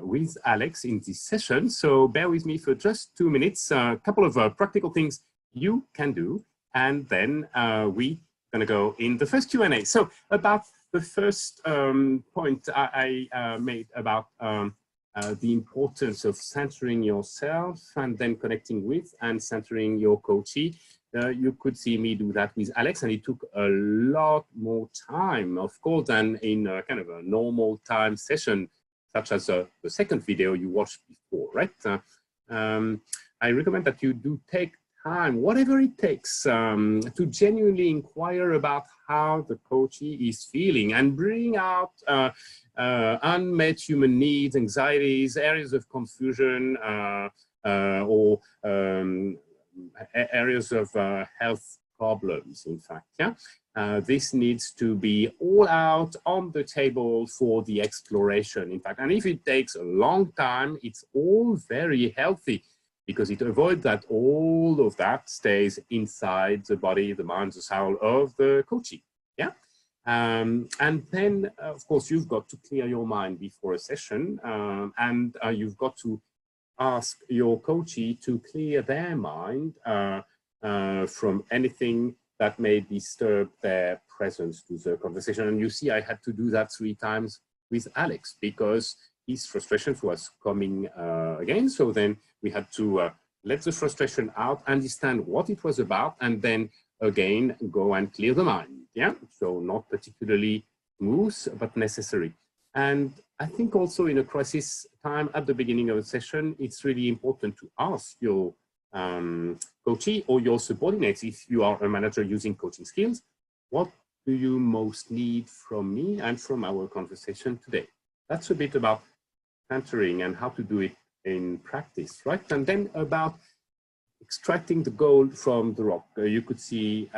Speaker 3: with Alex in this session. So bear with me for just 2 minutes, a couple of practical things you can do, and then we're going to go in the first Q&A. So about the first point I made about the importance of centering yourself and then connecting with and centering your coachee. You could see me do that with Alex, and it took a lot more time, of course, than in a kind of a normal time session, such as the second video you watched before, right? I recommend that you do take time, whatever it takes, to genuinely inquire about how the coachee is feeling and bring out unmet human needs, anxieties, areas of confusion, or areas of health problems, in fact. Yeah, this needs to be all out on the table for the exploration, in fact. And if it takes a long time, it's all very healthy, because it avoids that all of that stays inside the body, the mind, the soul of the coachee. Yeah. And then, of course, you've got to clear your mind before a session, and you've got to ask your coachee to clear their mind from anything that may disturb their presence to the conversation. And you see, I had to do that 3 times with Alex because his frustration was coming again. So then we had to let the frustration out, understand what it was about, and then again go and clear the mind. Yeah, so not particularly smooth, but necessary. And I think also in a crisis time at the beginning of a session, it's really important to ask your coachee or your subordinates, if you are a manager using coaching skills, what do you most need from me and from our conversation today? That's a bit about centering and how to do it in practice, right? And then about extracting the gold from the rock. You could see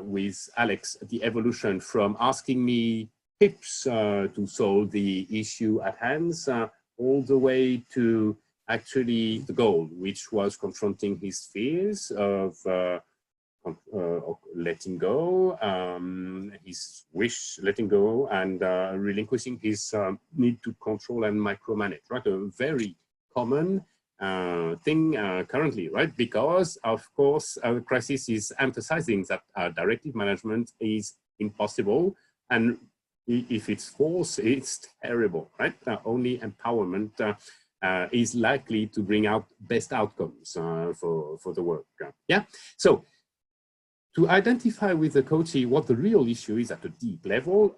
Speaker 3: with Alex the evolution from asking me tips to solve the issue at hand, all the way to actually the goal, which was confronting his fears of letting go, his wish letting go, and relinquishing his need to control and micromanage, right? A very common thing currently, right? Because, of course, our crisis is emphasizing that directive management is impossible, and if it's forced, it's terrible, right? Only empowerment is likely to bring out best outcomes for the work. Yeah. So to identify with the coachee what the real issue is at a deep level,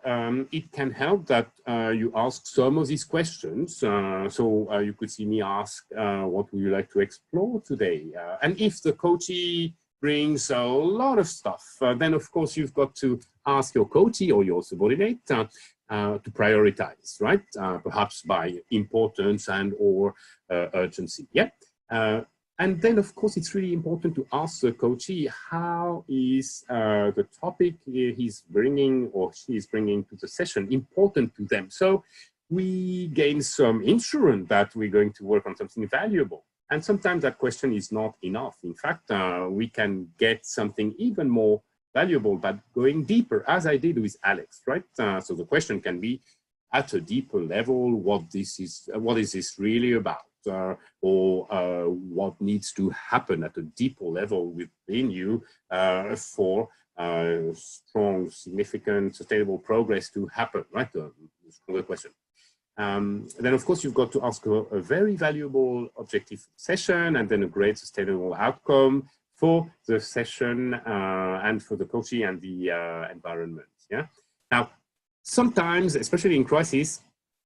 Speaker 3: it can help that you ask some of these questions. So you could see me ask, what would you like to explore today? And if the coachee brings a lot of stuff, then of course you've got to ask your coachee or your subordinate to prioritize, right? Perhaps by importance and or urgency, yeah? And then, of course, it's really important to ask the coachee how is the topic he's bringing or she's bringing to the session important to them. So we gain some insurance that we're going to work on something valuable. And sometimes that question is not enough. In fact, we can get something even more valuable by going deeper, as I did with Alex, right? So the question can be at a deeper level, what is this really about? Or what needs to happen at a deeper level within you for strong, significant, sustainable progress to happen, right? Stronger question. Then, of course, you've got to ask a very valuable objective session and then a great sustainable outcome for the session and for the coachee and the environment, yeah? Now, sometimes, especially in crisis,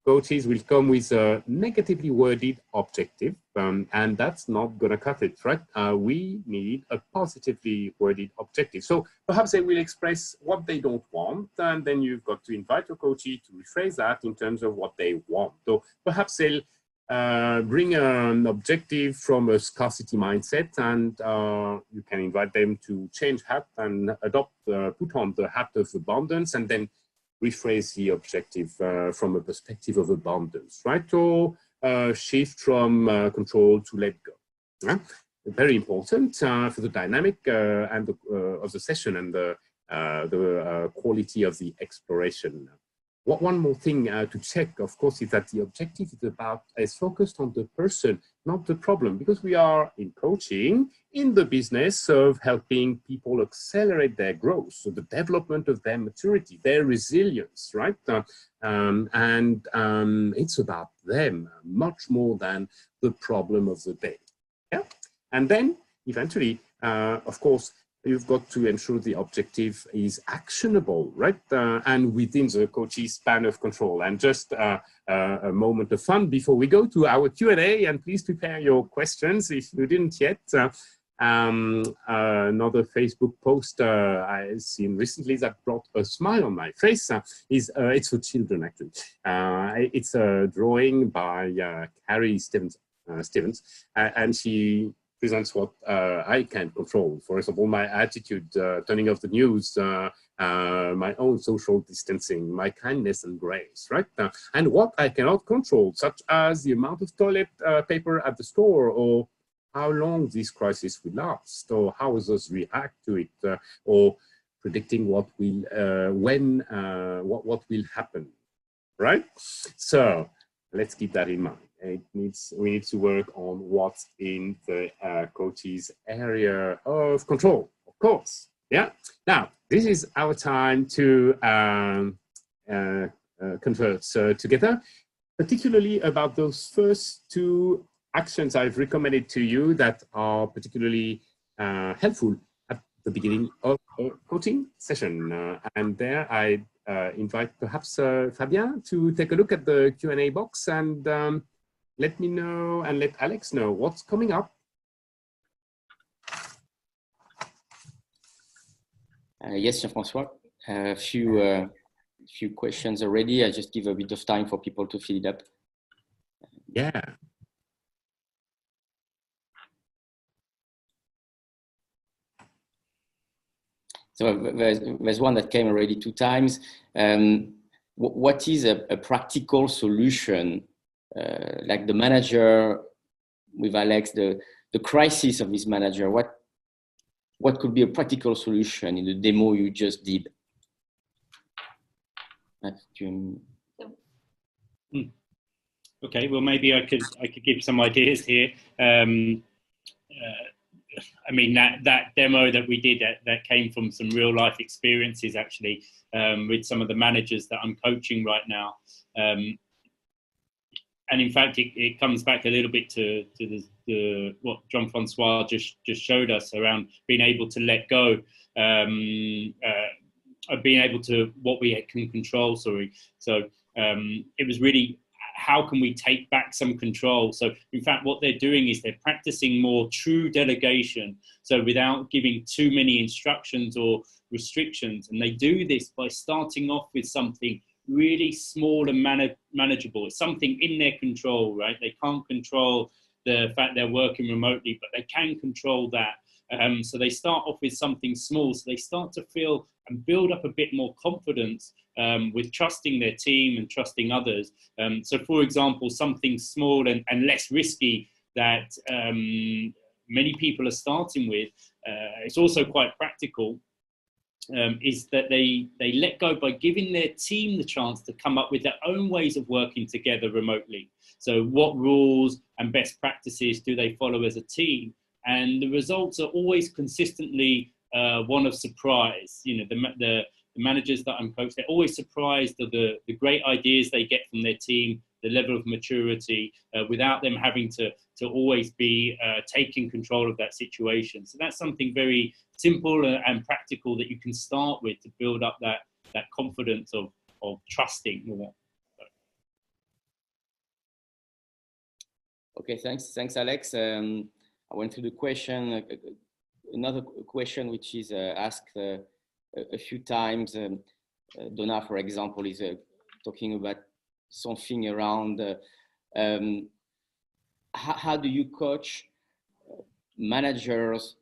Speaker 3: coaches will come with a negatively worded objective, and that's not going to cut it, right? We need a positively worded objective. So perhaps they will express what they don't want, and then you've got to invite your coachee to rephrase that in terms of what they want. So perhaps they'll bring an objective from a scarcity mindset, and you can invite them to change hat and put on the hat of abundance, and then rephrase the objective from a perspective of abundance, right? Or shift from control to let go. Yeah? Very important for the dynamic and of the session and the quality of the exploration. One more thing to check, of course, is that the objective is focused on the person, not the problem, because we are in coaching in the business of helping people accelerate their growth, so the development of their maturity, their resilience, right? It's about them much more than the problem of the day. Yeah, and then eventually, of course, you've got to ensure the objective is actionable, right? And within the coachee's span of control. And just a moment of fun before we go to our Q&A, and please prepare your questions if you didn't yet. Another Facebook post I've seen recently that brought a smile on my face it's for children, actually. It's a drawing by Carrie Stevens, and she presents what I can control. For example, my attitude, turning off the news, my own social distancing, my kindness and grace, right? And what I cannot control, such as the amount of toilet paper at the store, or how long this crisis will last, or how others react to it, or predicting what will, what will happen, right? So let's keep that in mind. We need to work on what's in the coachee's area of control, of course. Yeah. Now, this is our time to converse together, particularly about those first two actions I've recommended to you that are particularly helpful at the beginning of a coaching session. And there I invite perhaps Fabien to take a look at the Q&A box and let me know and let Alex know what's coming up.
Speaker 1: Yes, Jean-François, a few questions already. I just give a bit of time for people to fill it up.
Speaker 3: Yeah.
Speaker 1: So there's one that came already 2 times. What is a practical solution? Like the manager with Alex, the crisis of this manager, what could be a practical solution in the demo you just did?
Speaker 2: Okay, well, maybe I could give some ideas here. I mean, that demo that we did that came from some real life experiences, actually, with some of the managers that I'm coaching right now. And in fact, it comes back a little bit to what Jean-François just showed us around being able to let go. being able to what we can control. Sorry. So it was really, how can we take back some control? So in fact, what they're doing is they're practicing more true delegation. So without giving too many instructions or restrictions. And they do this by starting off with something really small and manageable. It's something in their control, right? They can't control the fact they're working remotely, but they can control that. So they start off with something small. So they start to feel and build up a bit more confidence with trusting their team and trusting others. So for example, something small and less risky that many people are starting with, it's also quite practical, is that they let go by giving their team the chance to come up with their own ways of working together remotely. So what rules and best practices do they follow as a team? And the results are always consistently one of surprise. You know, the managers that I'm coaching, they're always surprised of the great ideas they get from their team, the level of maturity, without them having to always be taking control of that situation. So that's something very simple and practical that you can start with to build up that confidence of trusting.
Speaker 1: Okay, thanks, Alex. I went through the question. Another question which is asked a few times. Donna, for example, is talking about something around how do you coach managers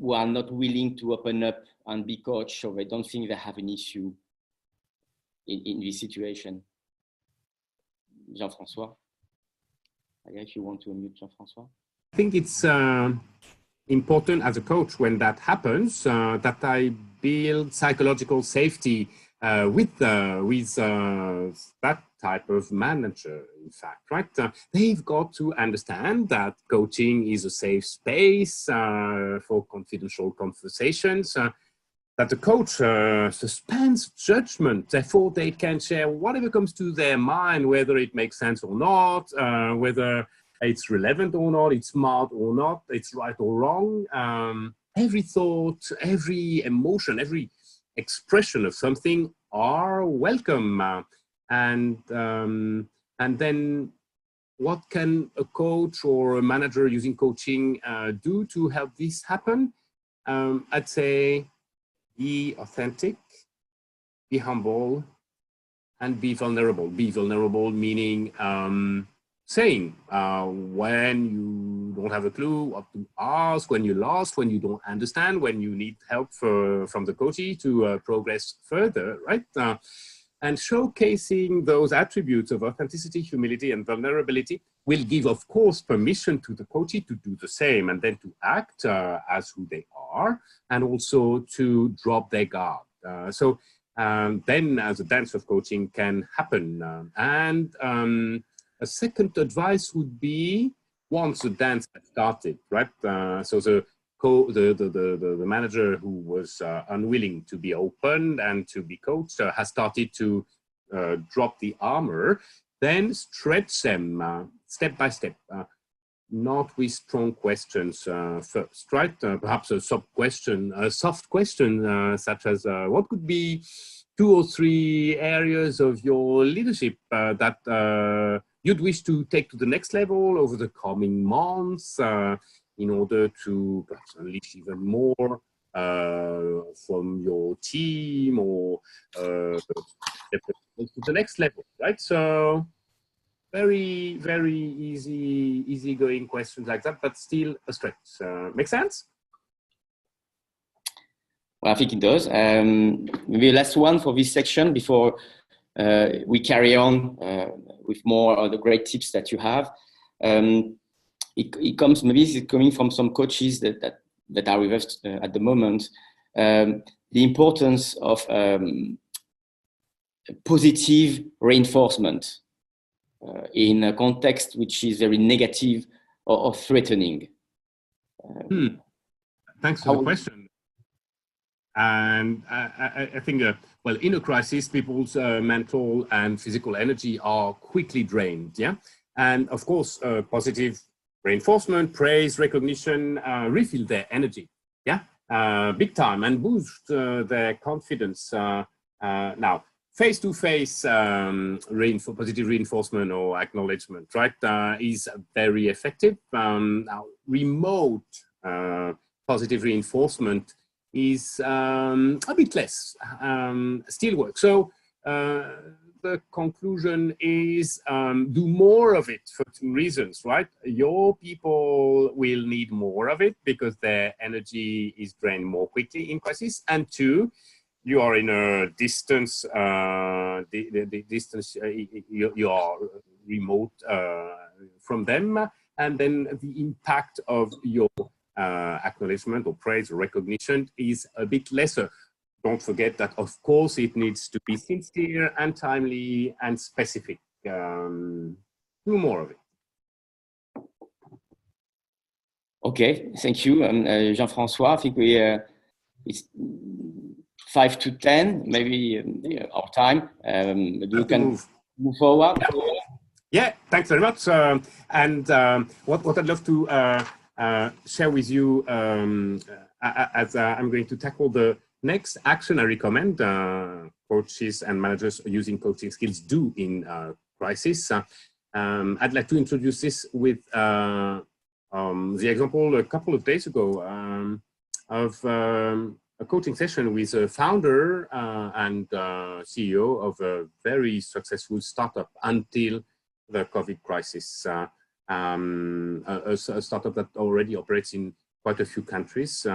Speaker 1: who are not willing to open up and be coached, so they don't think they have an issue in this situation? Jean-François, I guess you want to unmute Jean-François.
Speaker 3: I think it's important as a coach when that happens that I build psychological safety with that type of manager, in fact, right? They've got to understand that coaching is a safe space for confidential conversations, that the coach suspends judgment, therefore they can share whatever comes to their mind, whether it makes sense or not, whether it's relevant or not, it's smart or not, it's right or wrong. Every thought, every emotion, every expression of something are welcome. And then what can a coach or a manager using coaching do to help this happen? I'd say be authentic, be humble, and be vulnerable. Be vulnerable meaning saying when you don't have a clue what to ask, when you're lost, when you don't understand, when you need help from the coachee to progress further, right? And showcasing those attributes of authenticity, humility, and vulnerability will give, of course, permission to the coachee to do the same and then to act as who they are, and also to drop their guard. So then as a dance of coaching can happen. A second advice would be, once the dance has started, right? So the manager who was unwilling to be open and to be coached has started to drop the armor, then stretch them step by step, not with strong questions first, right? Perhaps a soft question such as what could be 2 or 3 areas of your leadership that you'd wish to take to the next level over the coming months in order to perhaps unleash even more from your team or to the next level, right? So very, very easygoing questions like that, but still a stretch. Make sense?
Speaker 1: Well, I think it does. Maybe the last one for this section before we carry on with more of the great tips that you have. It comes, maybe it's coming from some coaches that are with us at the moment. The importance of positive reinforcement in a context which is very negative or threatening.
Speaker 3: Thanks for the question. And I think, well, in a crisis, people's mental and physical energy are quickly drained, yeah? And of course, positive reinforcement, praise, recognition, refill their energy, yeah? big time and boost their confidence. Now, face-to-face positive reinforcement or acknowledgement, right, is very effective. Now, remote positive reinforcement is a bit less, still works. So the conclusion is do more of it for two reasons, right? Your people will need more of it because their energy is drained more quickly in crisis. And two, you are in a distance, the distance, you are remote from them. And then the impact of your acknowledgement or praise or recognition is a bit lesser. Don't forget that, of course, it needs to be sincere and timely and specific. Do more of it.
Speaker 1: Okay, thank you, Jean-François. I think it's 5 to 10, maybe our time. You can move forward.
Speaker 3: Yeah, thanks very much. And what I'd love to share with you as I'm going to tackle the next action I recommend coaches and managers using coaching skills do in crisis. I'd like to introduce this with the example a couple of days ago of a coaching session with a founder and CEO of a very successful startup until the COVID crisis. A startup that already operates in quite a few countries.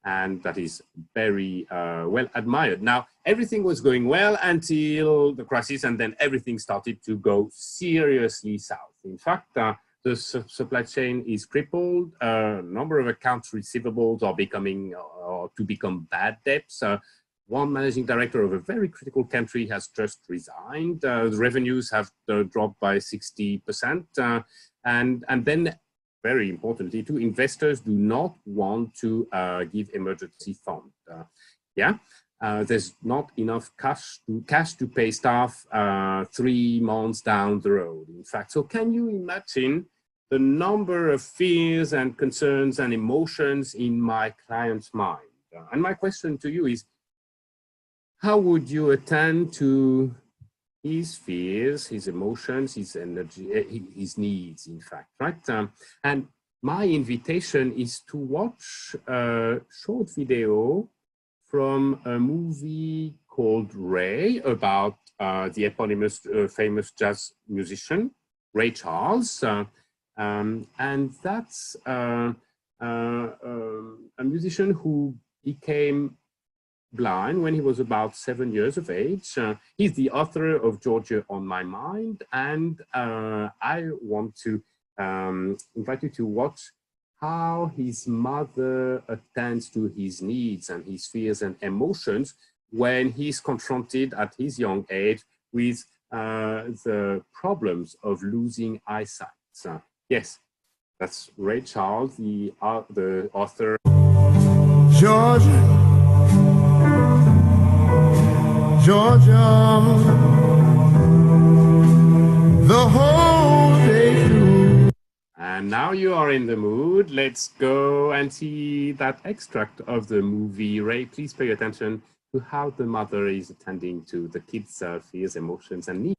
Speaker 3: And that is very well admired. Now, everything was going well until the crisis, and then everything started to go seriously south. In fact, the supply chain is crippled. A number of accounts receivables are become bad debts. One managing director of a very critical country has just resigned. The revenues have dropped by 60%. And then, very importantly, too, investors do not want to give emergency fund. There's not enough cash to pay staff 3 months down the road. In fact, so can you imagine the number of fears and concerns and emotions in my client's mind? And my question to you is, how would you attend to his fears, his emotions, his energy, his needs, in fact, right? And my invitation is to watch a short video from a movie called Ray about the eponymous famous jazz musician, Ray Charles. And that's a musician who became blind when he was about 7 years of age. He's the author of Georgia on My Mind, and I want to invite you to watch how his mother attends to his needs and his fears and emotions when he's confronted at his young age with the problems of losing eyesight. So, yes, that's Ray Charles, the author.
Speaker 5: Georgia, the whole day through.
Speaker 3: And now you are in the mood. Let's go and see that extract of the movie. Ray, please pay attention to how the mother is attending to the kids' fears, emotions, and needs.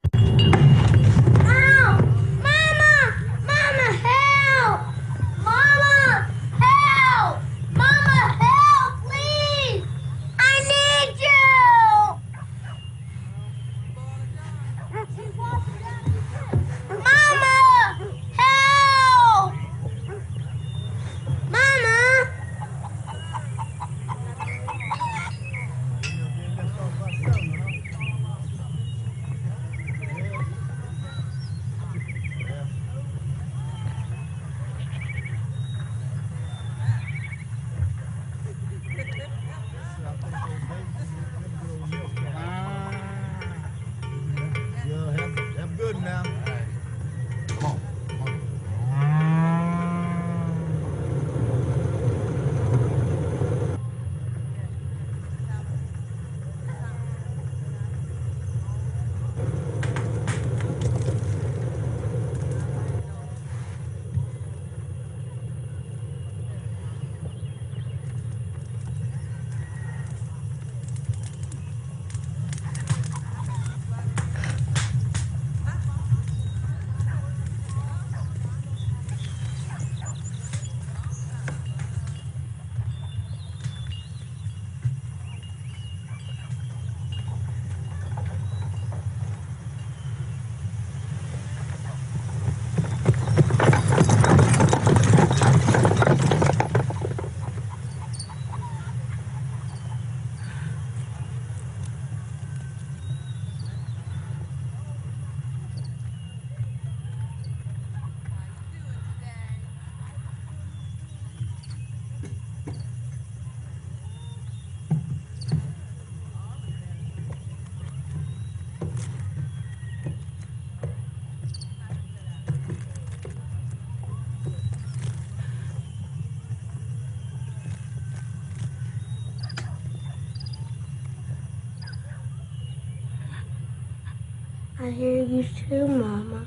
Speaker 6: I hear you too, Mama.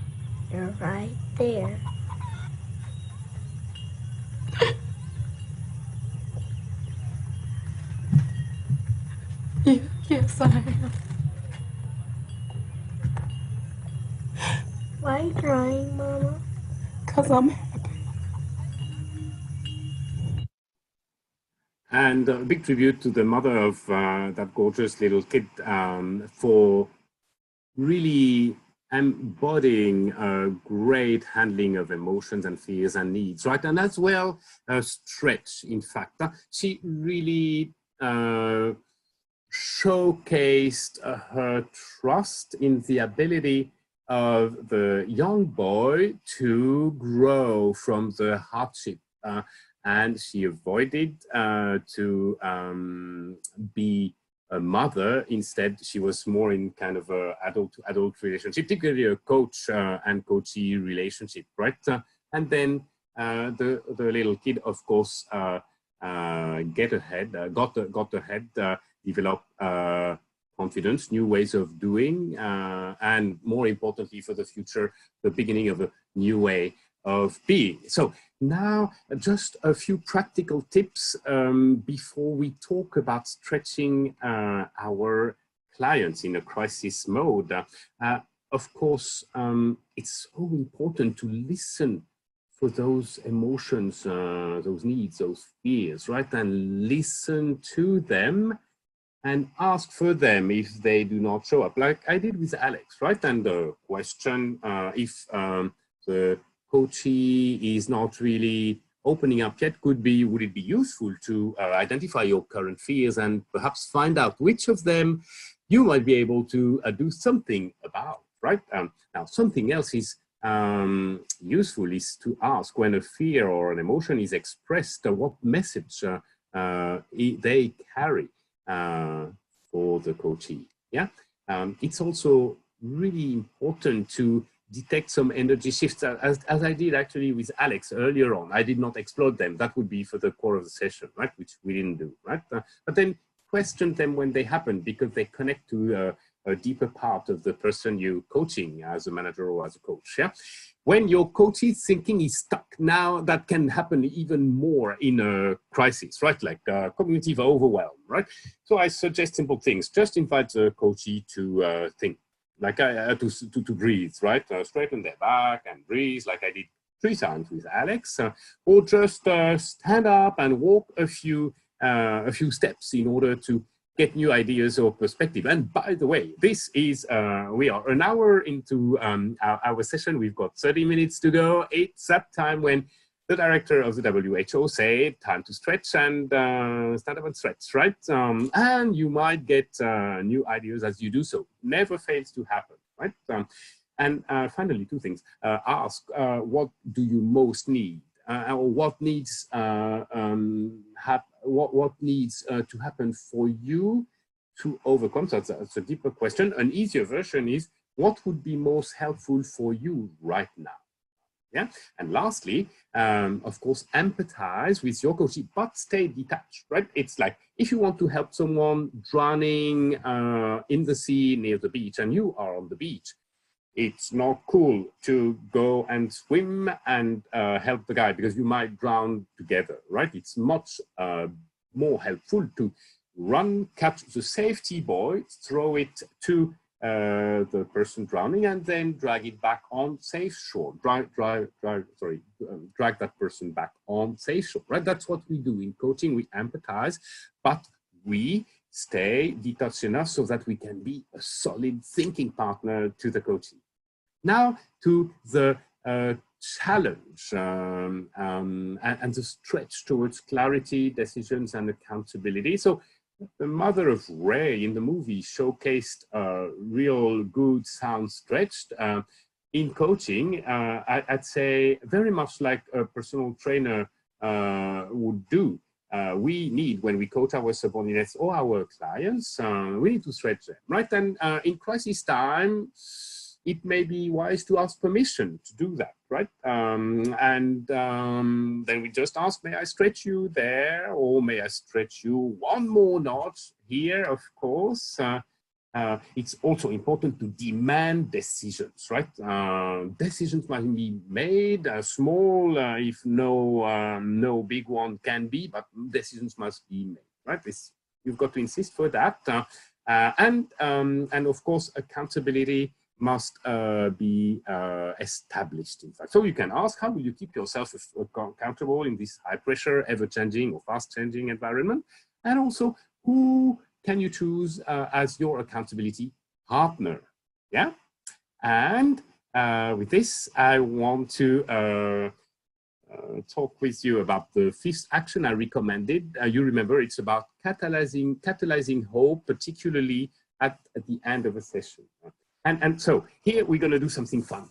Speaker 6: You're right there.
Speaker 7: Yes, I am.
Speaker 6: Why are you crying, Mama?
Speaker 7: 'Cause I'm happy.
Speaker 3: And a big tribute to the mother of that gorgeous little kid for really embodying a great handling of emotions and fears and needs, right? And as well, Stretch, in fact. She really showcased her trust in the ability of the young boy to grow from the hardship. And she avoided to be a mother. Instead, she was more in kind of a adult-to-adult relationship, particularly a coach and coachee relationship, right? And then the little kid, of course, got ahead, developed confidence, new ways of doing, and more importantly for the future, the beginning of a new way of being. So now just a few practical tips before we talk about stretching our clients in a crisis mode. Of course, it's so important to listen for those emotions, those needs, those fears, right? And listen to them and ask for them if they do not show up, like I did with Alex, right? And the question if the coachee is not really opening up yet could be, would it be useful to identify your current fears and perhaps find out which of them you might be able to do something about, right? Now, something else is useful is to ask when a fear or an emotion is expressed, what message they carry for the coachee, yeah? It's also really important to detect some energy shifts, as I did actually with Alex earlier on. I did not explode them. That would be for the core of the session, right? Which we didn't do, right? But then question them when they happen, because they connect to a deeper part of the person you're coaching as a manager or as a coach, yeah? When your coachee's thinking is stuck, now that can happen even more in a crisis, right? Like cognitive overwhelm, right? So I suggest simple things. Just invite the coachee to think. Like to breathe, right? Straighten their back and breathe, like I did 3 times with Alex, or just stand up and walk a few steps in order to get new ideas or perspective. And by the way, this is we are an hour into our session. We've got 30 minutes to go. It's that time when the director of the WHO said, time to stretch and stand up and stretch, right? And you might get new ideas as you do so. Never fails to happen, right? And finally, 2 things. Ask, what do you most need? Or what needs, what needs to happen for you to overcome? So that's a deeper question. An easier version is, what would be most helpful for you right now? Yeah. And lastly, of course, empathize with your coachee, but stay detached, right? It's like if you want to help someone drowning in the sea near the beach and you are on the beach, it's not cool to go and swim and help the guy because you might drown together, right? It's much more helpful to run, catch the safety buoy, throw it to the person drowning, and then drag it back on safe shore. Drag that person back on safe shore, right? That's what we do in coaching. We empathize, but we stay detached enough so that we can be a solid thinking partner to the coachee. Now to the challenge and the stretch towards clarity, decisions, and accountability. So the mother of Ray in the movie showcased a real good sound stretched. In coaching, I'd say very much like a personal trainer would do. We need, when we coach our subordinates or our clients, we need to stretch them, right? And in crisis time, it may be wise to ask permission to do that, right? Then we just ask, may I stretch you there? Or may I stretch you one more notch here, of course? it's also important to demand decisions, right? Decisions must be made, small, if no big one can be, but decisions must be made, right? You've got to insist for that. And of course, accountability must be established, in fact. So you can ask, how will you keep yourself accountable in this high pressure, ever-changing or fast-changing environment? And also, who can you choose as your accountability partner? Yeah. And with this, I want to talk with you about the fifth action I recommended. You remember, it's about catalyzing hope, particularly at the end of a session. And so here we're going to do something fun.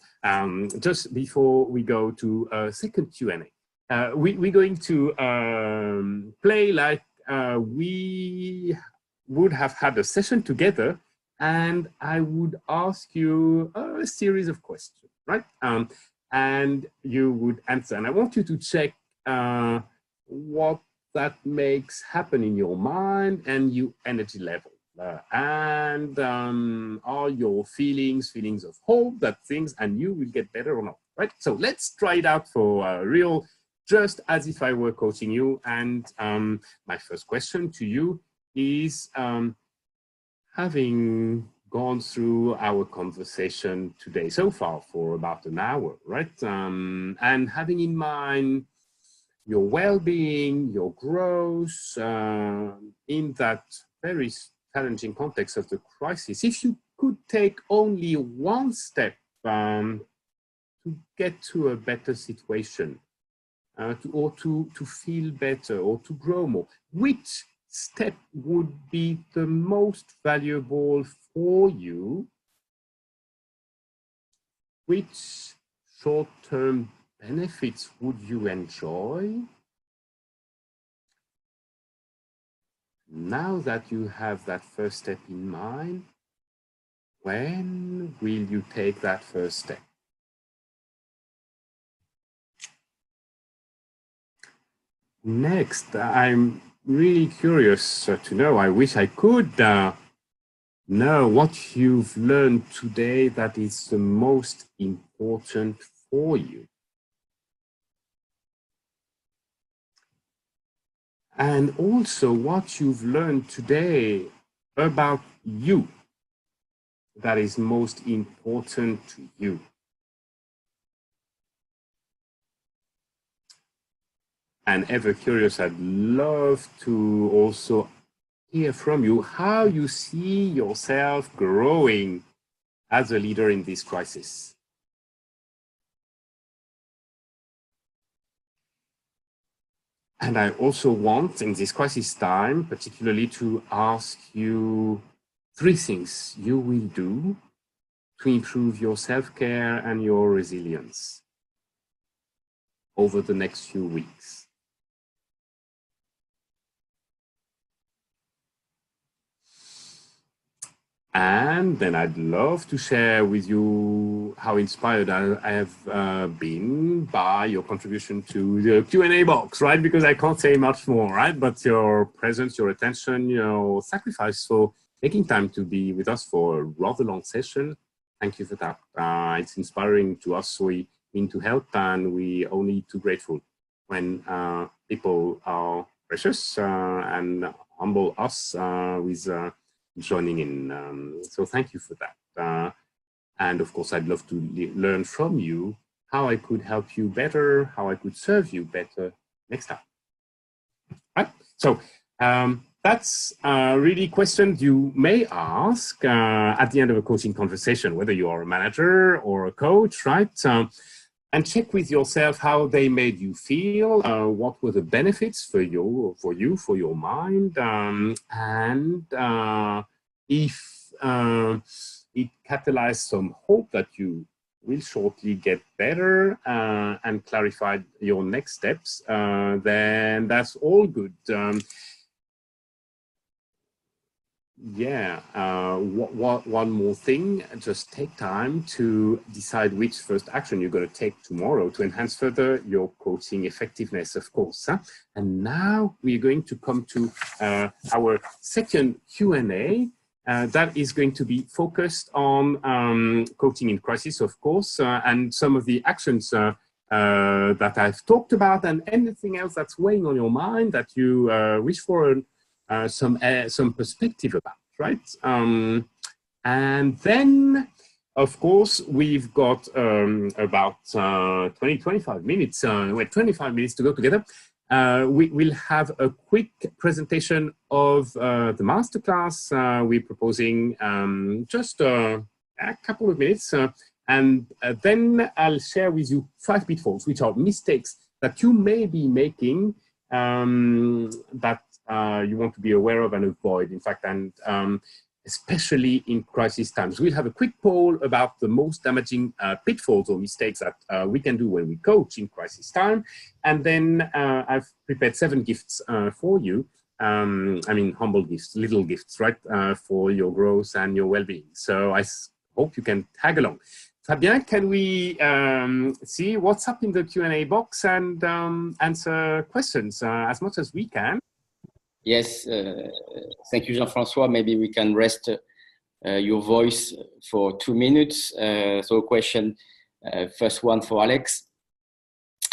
Speaker 3: Just before we go to a second Q&A, we're going to play like we would have had a session together, and I would ask you a series of questions, right? And you would answer. And I want you to check what that makes happen in your mind and your energy level. And are your feelings of hope that things and you will get better or not, right? So let's try it out for real, just as if I were coaching you. And my first question to you is, having gone through our conversation today so far for about an hour, right? And having in mind your well-being, your growth in that very challenging context of the crisis, if you could take only one step to get to a better situation, or to feel better or to grow more, which step would be the most valuable for you? Which short-term benefits would you enjoy? Now that you have that first step in mind, when will you take that first step? Next, I'm really curious to know, I wish I could know what you've learned today that is the most important for you. And also what you've learned today about you that is most important to you. And ever curious, I'd love to also hear from you how you see yourself growing as a leader in this crisis. And I also want, in this crisis time, particularly to ask you 3 things you will do to improve your self-care and your resilience over the next few weeks. And then I'd love to share with you how inspired I have been by your contribution to the Q&A box, right? Because I can't say much more, right? But your presence, your attention, your sacrifice for taking time to be with us for a rather long session. Thank you for that. It's inspiring to us. We mean to help, and we only too grateful when people are precious and humble us with joining in. So thank you for that. And of course, I'd love to learn from you how I could help you better, how I could serve you better next time. Right? So that's really questions you may ask at the end of a coaching conversation, whether you are a manager or a coach, right? And check with yourself how they made you feel, what were the benefits for you, for your mind, and if it catalyzed some hope that you will shortly get better and clarify your next steps, then that's all good. One more thing, just take time to decide which first action you're going to take tomorrow to enhance further your coaching effectiveness, of course. And now we're going to come to our second Q&A. that is going to be focused on coaching in crisis, of course, and some of the actions that I've talked about, and anything else that's weighing on your mind that you wish for some perspective about, right? And then, of course, we've got about 25 minutes. We're 25 minutes to go together. We will have a quick presentation of the masterclass. We're proposing just a couple of minutes, and then I'll share with you 5 pitfalls, which are mistakes that you may be making that you want to be aware of and avoid, in fact, and especially in crisis times. We'll have a quick poll about the most damaging pitfalls or mistakes that we can do when we coach in crisis time. And then I've prepared 7 gifts for you. I mean, humble gifts, little gifts, right? For your growth and your well-being. So I hope you can tag along. Fabien, can we see what's up in the Q&A box and answer questions as much as we can?
Speaker 1: Yes, thank you, Jean-François. Maybe we can rest your voice for 2 minutes. So a question, first one for Alex.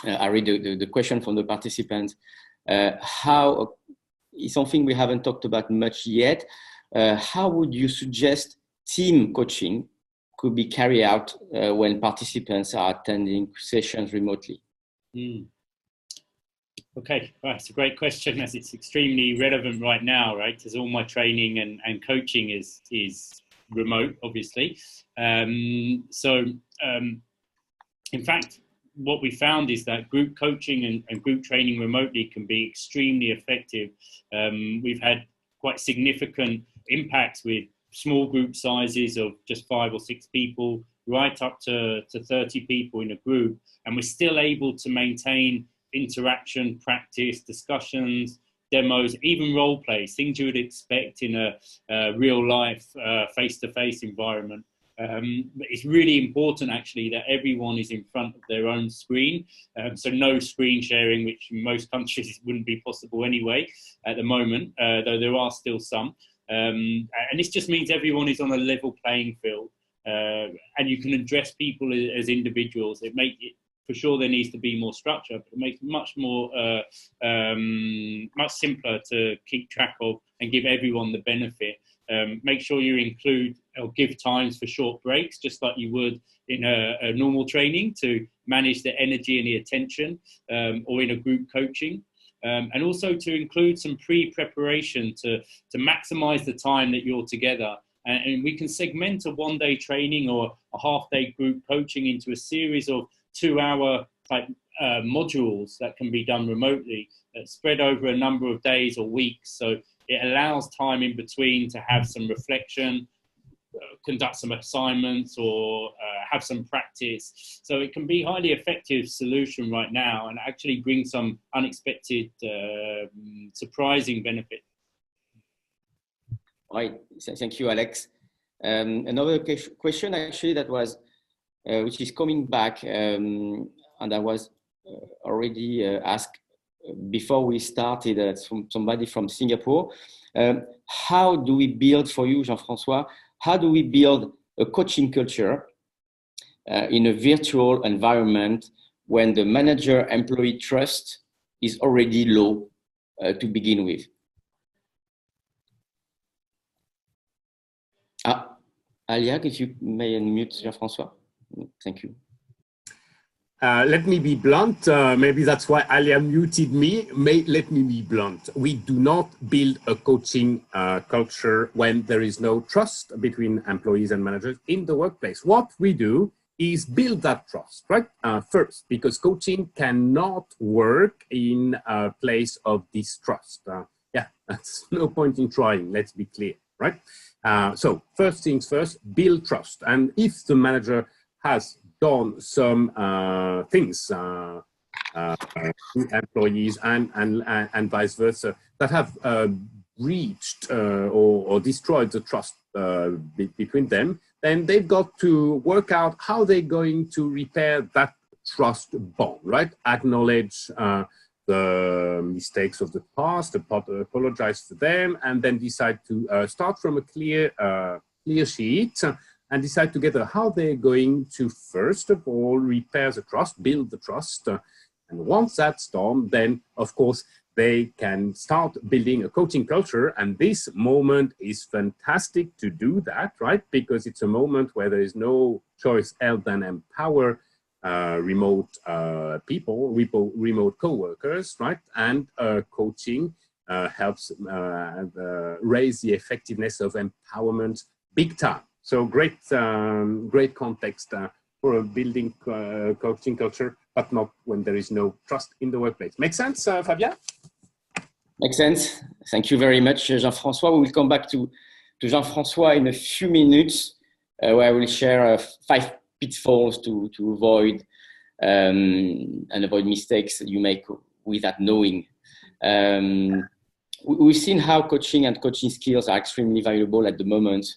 Speaker 1: I read the question from the participants. How is something we haven't talked about much yet. How would you suggest team coaching could be carried out when participants are attending sessions remotely?
Speaker 2: Okay, well, that's a great question, as it's extremely relevant right now, right? As all my training and coaching is remote, obviously. In fact, what we found is that group coaching and group training remotely can be extremely effective. We've had quite significant impacts with small group sizes of just 5 or 6 people, right up to 30 people in a group, and we're still able to maintain interaction, practice, discussions, demos, even role plays, things you would expect in a real life face-to-face environment. It's really important actually that everyone is in front of their own screen. So no screen sharing, which in most countries wouldn't be possible anyway at the moment, though there are still some. And this just means everyone is on a level playing field, and you can address people as individuals. It makes it, for sure, there needs to be more structure, but it makes it much more, much simpler to keep track of and give everyone the benefit. Make sure you include or give times for short breaks, just like you would in a normal training, to manage the energy and the attention, or in a group coaching. And also to include some pre-preparation to maximize the time that you're together. And we can segment a one-day training or a half-day group coaching into a series of 2-hour type modules that can be done remotely, spread over a number of days or weeks. So it allows time in between to have some reflection, conduct some assignments, or have some practice. So it can be a highly effective solution right now and actually bring some unexpected, surprising benefit.
Speaker 1: Right, thank you, Alex. Another question actually that was, which is coming back, and I was already asked before we started from somebody from Singapore. How do we build, for you, Jean-François, how do we build a coaching culture in a virtual environment when the manager-employee trust is already low to begin with? Alia, if you may unmute Jean-François. Thank you.
Speaker 3: Let me be blunt. Maybe that's why Alia muted me. Let me be blunt. We do not build a coaching culture when there is no trust between employees and managers in the workplace. What we do is build that trust, right? First, because coaching cannot work in a place of distrust. Yeah, that's no point in trying. Let's be clear, right? So first things first, build trust. And if the manager has done some things to employees and vice versa that have breached or destroyed the trust between them, then they've got to work out how they're going to repair that trust bond, right? Acknowledge the mistakes of the past, apologize to them, and then decide to start from a clear sheet and decide together how they're going to, first of all, repair the trust, build the trust. And once that's done, then, of course, they can start building a coaching culture. And this moment is fantastic to do that, right? Because it's a moment where there is no choice else than empower remote people, remote co-workers, right? And coaching helps raise the effectiveness of empowerment big time. So great context for building coaching culture, but not when there is no trust in the workplace. Make sense, Fabien?
Speaker 1: Makes sense. Thank you very much, Jean-François. We will come back to Jean-François in a few minutes, where I will share 5 pitfalls to avoid and avoid mistakes that you make without knowing. We've seen how coaching and coaching skills are extremely valuable at the moment.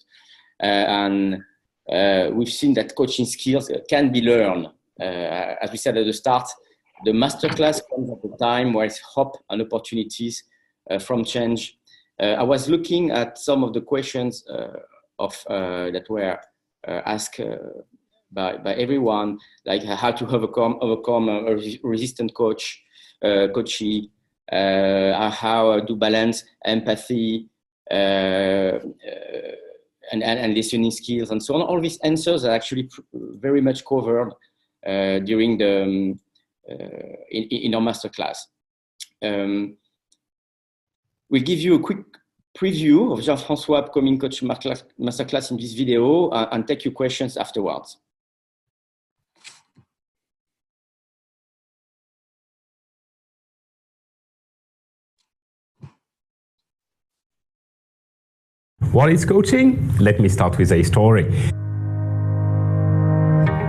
Speaker 1: And we've seen that coaching skills can be learned. As we said at the start, the masterclass comes at a time where it's hope and opportunities from change. I was looking at some of the questions that were asked by everyone, like how to overcome a resistant coachee, how to balance empathy and listening skills and so on. All these answers are actually very much covered during the in our masterclass. We'll give you a quick preview of Jean-François' upcoming coaching masterclass in this video and take your questions afterwards.
Speaker 8: What is coaching? Let me start with a story.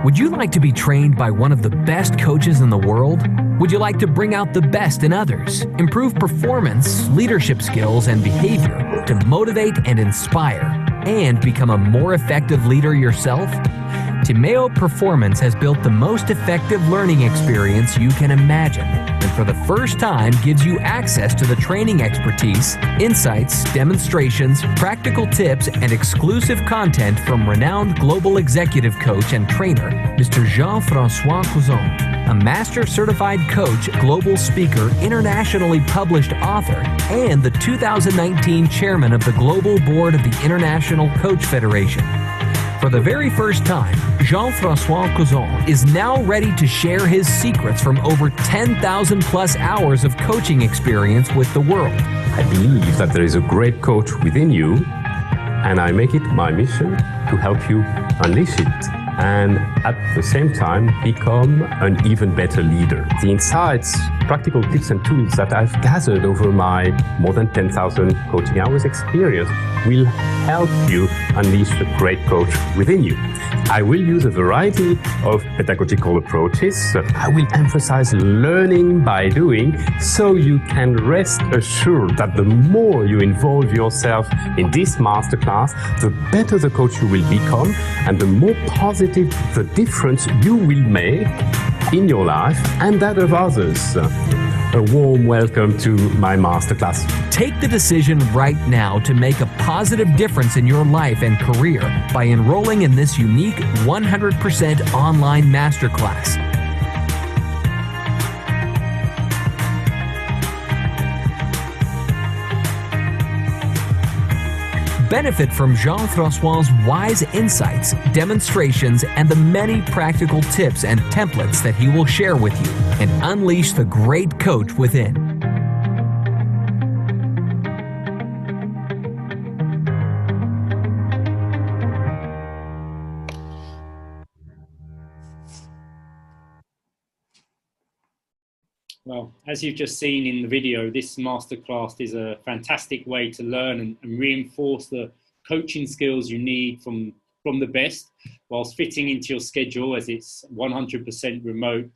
Speaker 8: Would you like to be trained by one of the best coaches in the world? Would you like to bring out the best in others, improve performance, leadership skills, and behavior to motivate and inspire, and become a more effective leader yourself? Timeo-Performance has built the most effective learning experience you can imagine, and for the first time gives you access to the training expertise, insights, demonstrations, practical tips, and exclusive content from renowned global executive coach and trainer, Mr. Jean-François Cousin, a master certified coach, global speaker, internationally published author, and the 2019 chairman of the Global Board of the International Coach Federation. For the very first time, Jean-François Cousin is now ready to share his secrets from over 10,000 plus hours of coaching experience with the world.
Speaker 3: I believe that there is a great coach within you, and I make it my mission to help you unleash it and at the same time become an even better leader. The insights, practical tips and tools that I've gathered over my more than 10,000 coaching hours experience will help you unleash the great coach within you. I will use a variety of pedagogical approaches. I will emphasize learning by doing, so you can rest assured that the more you involve yourself in this masterclass, the better the coach you will become and the more positive the difference you will make in your life and that of others. A warm welcome to my masterclass.
Speaker 8: Take the decision right now to make a positive difference in your life and career by enrolling in this unique 100% online masterclass. Benefit from Jean-François' wise insights, demonstrations, and the many practical tips and templates that he will share with you, and unleash the great coach within.
Speaker 2: Well, as you've just seen in the video, this masterclass is a fantastic way to learn and reinforce the coaching skills you need from the best, whilst fitting into your schedule, as it's 100% remote.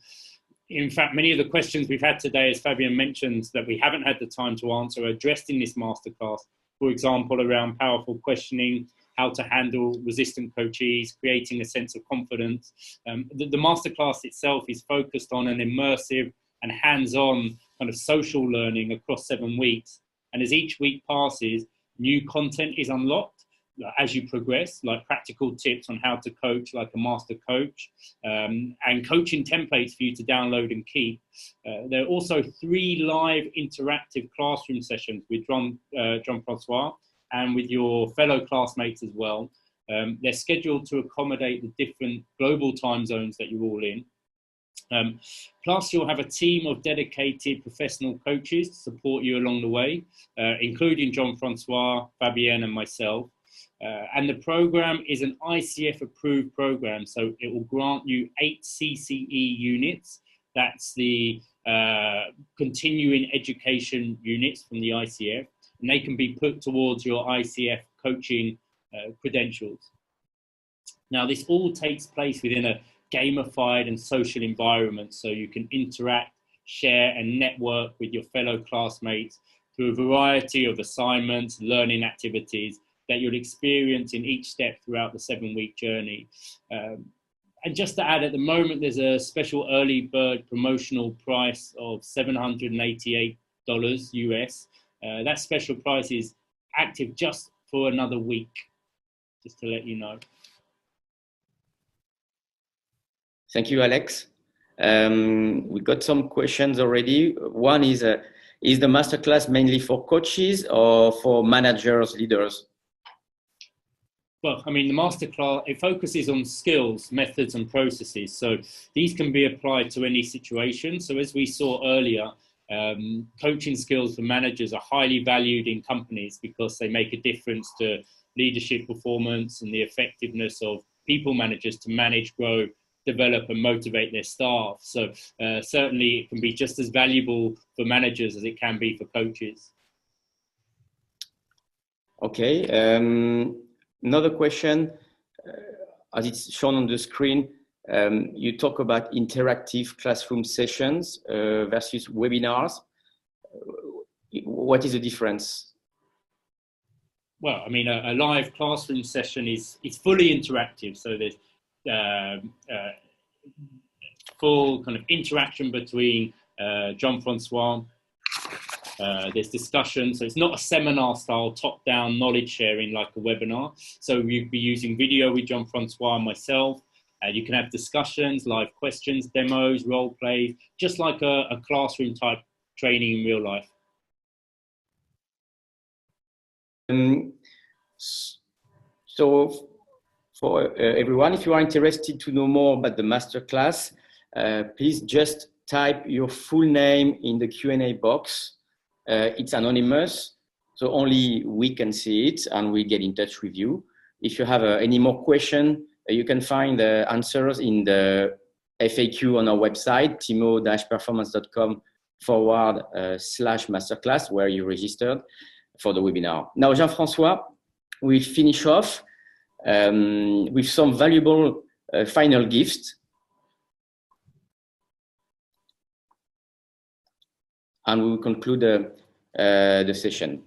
Speaker 2: In fact, many of the questions we've had today, as Fabien mentioned, that we haven't had the time to answer, are addressed in this masterclass. For example, around powerful questioning, how to handle resistant coachees, creating a sense of confidence. The masterclass itself is focused on an immersive and hands-on kind of social learning across 7 weeks. And as each week passes, new content is unlocked as you progress, like practical tips on how to coach like a master coach, and coaching templates for you to download and keep. There are also 3 live interactive classroom sessions with Jean-François and with your fellow classmates as well. They're scheduled to accommodate the different global time zones that you're all in. Plus, you'll have a team of dedicated professional coaches to support you along the way, including Jean-François, Fabienne, and myself. And the program is an ICF approved program, so it will grant you 8 CCE units. That's the continuing education units from the ICF, and they can be put towards your ICF coaching credentials. Now, this all takes place within a gamified and social environment, so you can interact, share, and network with your fellow classmates through a variety of assignments, learning activities that you'll experience in each step throughout the 7-week journey. And just to add, at the moment, there's a special early bird promotional price of $788 US. That special price is active just for another week, just to let you know.
Speaker 1: Thank you, Alex. We got some questions already. One is the masterclass mainly for coaches or for managers, leaders?
Speaker 2: Well, I mean, the masterclass, it focuses on skills, methods, and processes. So these can be applied to any situation. So as we saw earlier, coaching skills for managers are highly valued in companies because they make a difference to leadership performance and the effectiveness of people managers to manage, grow, develop, and motivate their staff. So certainly it can be just as valuable for managers as it can be for coaches.
Speaker 1: Okay. Another question, as it's shown on the screen, you talk about interactive classroom sessions versus webinars. What is the difference?
Speaker 2: Well, I mean, a live classroom session is fully interactive. So there's full kind of interaction between Jean-François. There's discussion, so it's not a seminar style top-down knowledge sharing like a webinar. So you'd be using video with Jean-François and myself. You can have discussions, live questions, demos, role plays, just like a classroom type training in real life.
Speaker 1: So for everyone, if you are interested to know more about the masterclass, please just type your full name in the Q&A box. It's anonymous, so only we can see it and we get in touch with you. If you have any more question, you can find the answers in the FAQ on our website, timeo-performance.com/masterclass, where you registered for the webinar. Now, Jean-François will finish off with some valuable final gifts. And we will conclude the session.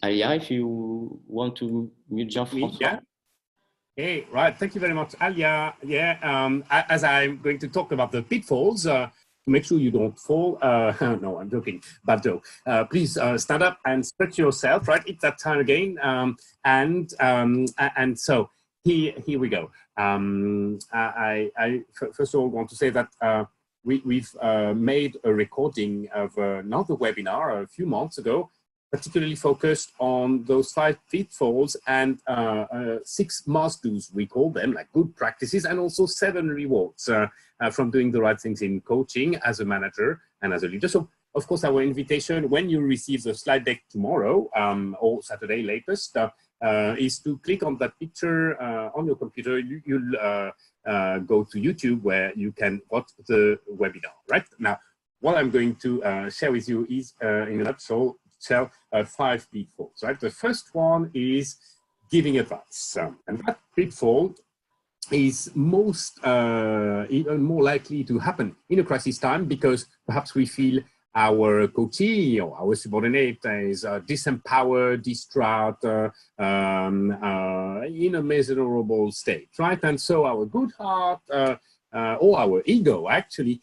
Speaker 1: Alia, if you want to mute Jean-François.
Speaker 3: Yeah. Hey, right. Thank you very much, Alia. Yeah, as I'm going to talk about the pitfalls, to make sure you don't fall. No, I'm joking. Bad joke. Please stand up and stretch yourself. Right, it's that time again. And so here we go. I first of all want to say that we've made a recording of another webinar a few months ago, particularly focused on those 5 pitfalls and 6 must-dos, we call them, like good practices, and also 7 rewards from doing the right things in coaching as a manager and as a leader. So, of course, our invitation, when you receive the slide deck tomorrow or Saturday latest, is to click on that picture on your computer. You'll go to YouTube where you can watch the webinar, right? Now, what I'm going to share with you is, in a nutshell, 5 pitfalls, right? The first one is giving advice. And that pitfall is even more likely to happen in a crisis time because perhaps we feel our coachee or our subordinate is disempowered, distraught, in a miserable state, right? And so our good heart or our ego actually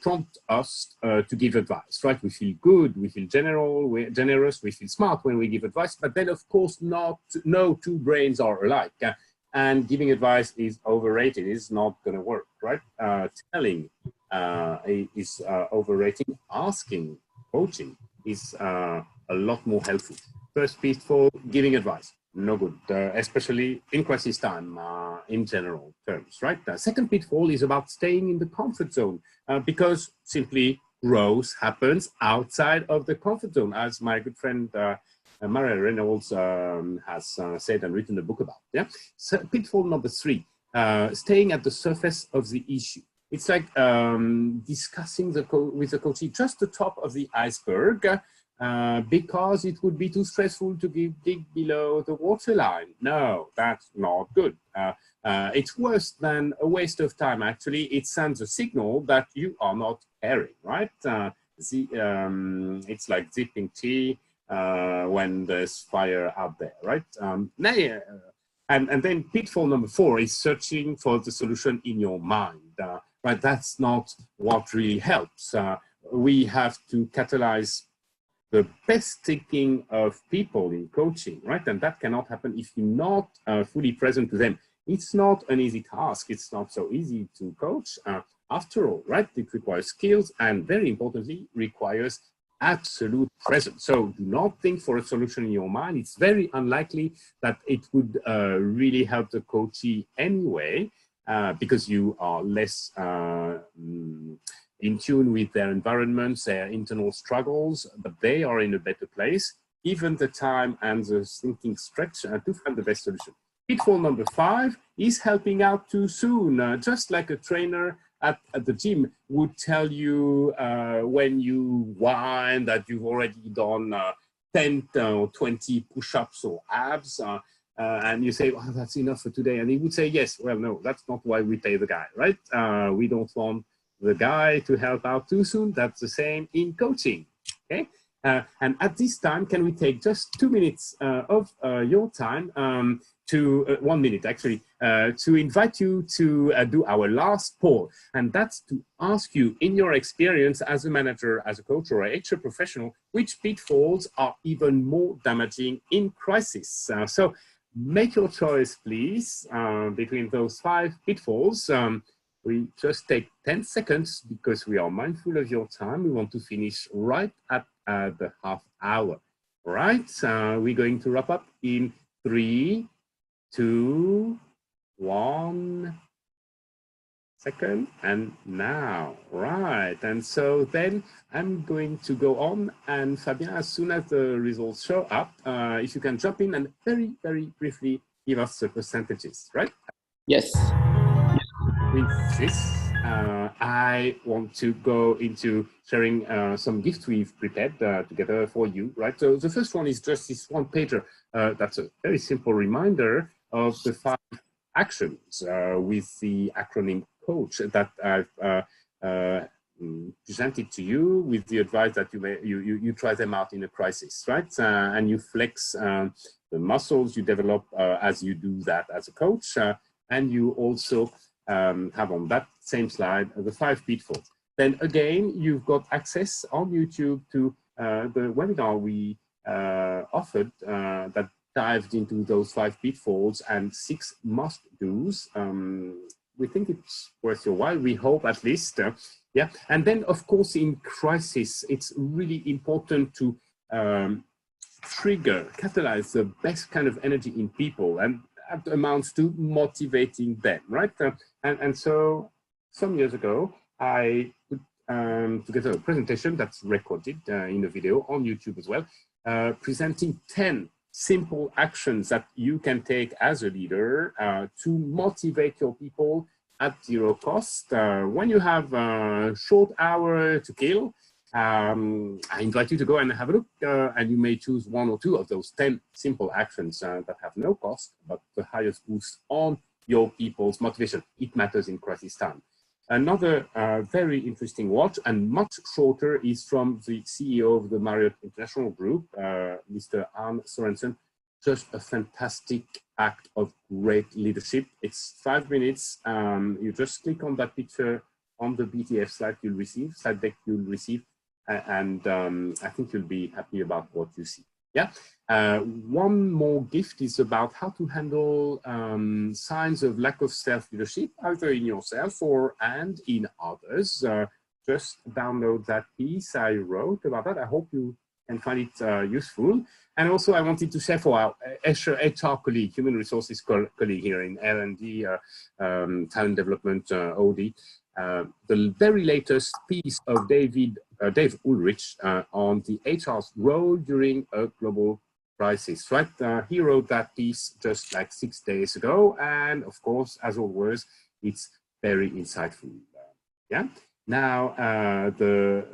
Speaker 3: prompt us to give advice, right? We feel good, we feel generous, we feel smart when we give advice, but then of course no two brains are alike. And giving advice is overrated, it's not gonna work, right? Telling is overrating, asking, coaching is a lot more helpful. First pitfall, giving advice, no good, especially in crisis time, in general terms, right? The second pitfall is about staying in the comfort zone, because simply growth happens outside of the comfort zone, as my good friend Maria Reynolds has said and written a book about. Yeah. So pitfall number 3, staying at the surface of the issue. It's like discussing with the coachee just the top of the iceberg, because it would be too stressful to dig below the waterline. No, that's not good. It's worse than a waste of time, actually. It sends a signal that you are not caring, right? It's like sipping tea when there's fire out there, right? And then pitfall number 4 is searching for the solution in your mind, right? That's not what really helps. We have to catalyze the best thinking of people in coaching, right? And that cannot happen if you're not fully present to them. It's not an easy task. It's not so easy to coach. After all, right? It requires skills and, very importantly, requires absolute presence. So do not think for a solution in your mind. It's very unlikely that it would really help the coachee anyway, because you are less in tune with their environments, their internal struggles, but they are in a better place, given the time and the thinking stretch to find the best solution. Pitfall number 5 is helping out too soon, just like a trainer at the gym would tell you when you whine that you've already done 10 or 20 push-ups or abs, and you say, oh, that's enough for today. And he would say, yes, well, no, that's not why we pay the guy, right? We don't want the guy to help out too soon. That's the same in coaching, okay? And at this time, can we take just 2 minutes of your time 1 minute actually, to invite you to do our last poll. And that's to ask you, in your experience as a manager, as a coach, or a HR professional, which pitfalls are even more damaging in crisis? So make your choice, please, between those 5 pitfalls. We just take 10 seconds because we are mindful of your time. We want to finish right at the half hour. All right, we're going to wrap up in 3, 2, 1 second, and now, right. And so then I'm going to go on, and Fabien, as soon as the results show up, if you can jump in and very, very briefly give us the percentages, right?
Speaker 1: Yes.
Speaker 3: With this, I want to go into sharing some gifts we've prepared together for you, right? So the first one is just this one pager. That's a very simple reminder of the 5 actions with the acronym COACH that I've presented to you, with the advice that you try them out in a crisis, right? And you flex the muscles you develop as you do that as a coach, and you also have on that same slide the 5 pitfalls. Then again, you've got access on YouTube to the webinar we offered that dived into those 5 pitfalls and 6 must-dos. We think it's worth your while, we hope at least. Yeah, and then of course in crisis, it's really important to catalyze the best kind of energy in people, and that amounts to motivating them, right? And so some years ago, I put together a presentation that's recorded in a video on YouTube as well, presenting 10 simple actions that you can take as a leader to motivate your people at 0 cost. When you have a short hour to kill, I invite you to go and have a look, and you may choose 1 or 2 of those 10 simple actions that have no cost, but the highest boost on your people's motivation. It matters in crisis time. Another very interesting watch, and much shorter, is from the CEO of the Marriott International Group, Mr. Arne Sorensen, just a fantastic act of great leadership. It's 5 minutes. You just click on that picture on the BTF slide deck you'll receive, and I think you'll be happy about what you see. Yeah. One more gift is about how to handle signs of lack of self-leadership, either in yourself and in others. Just download that piece I wrote about that. I hope you can find it useful. And also I wanted to share for our HR colleague, human resources colleague here in L&D, talent development, OD, the very latest piece of Dave Ulrich on the HR's role during a global crisis, right? He wrote that piece just like 6 days ago. And of course, as always, it's very insightful. Yeah. Now, the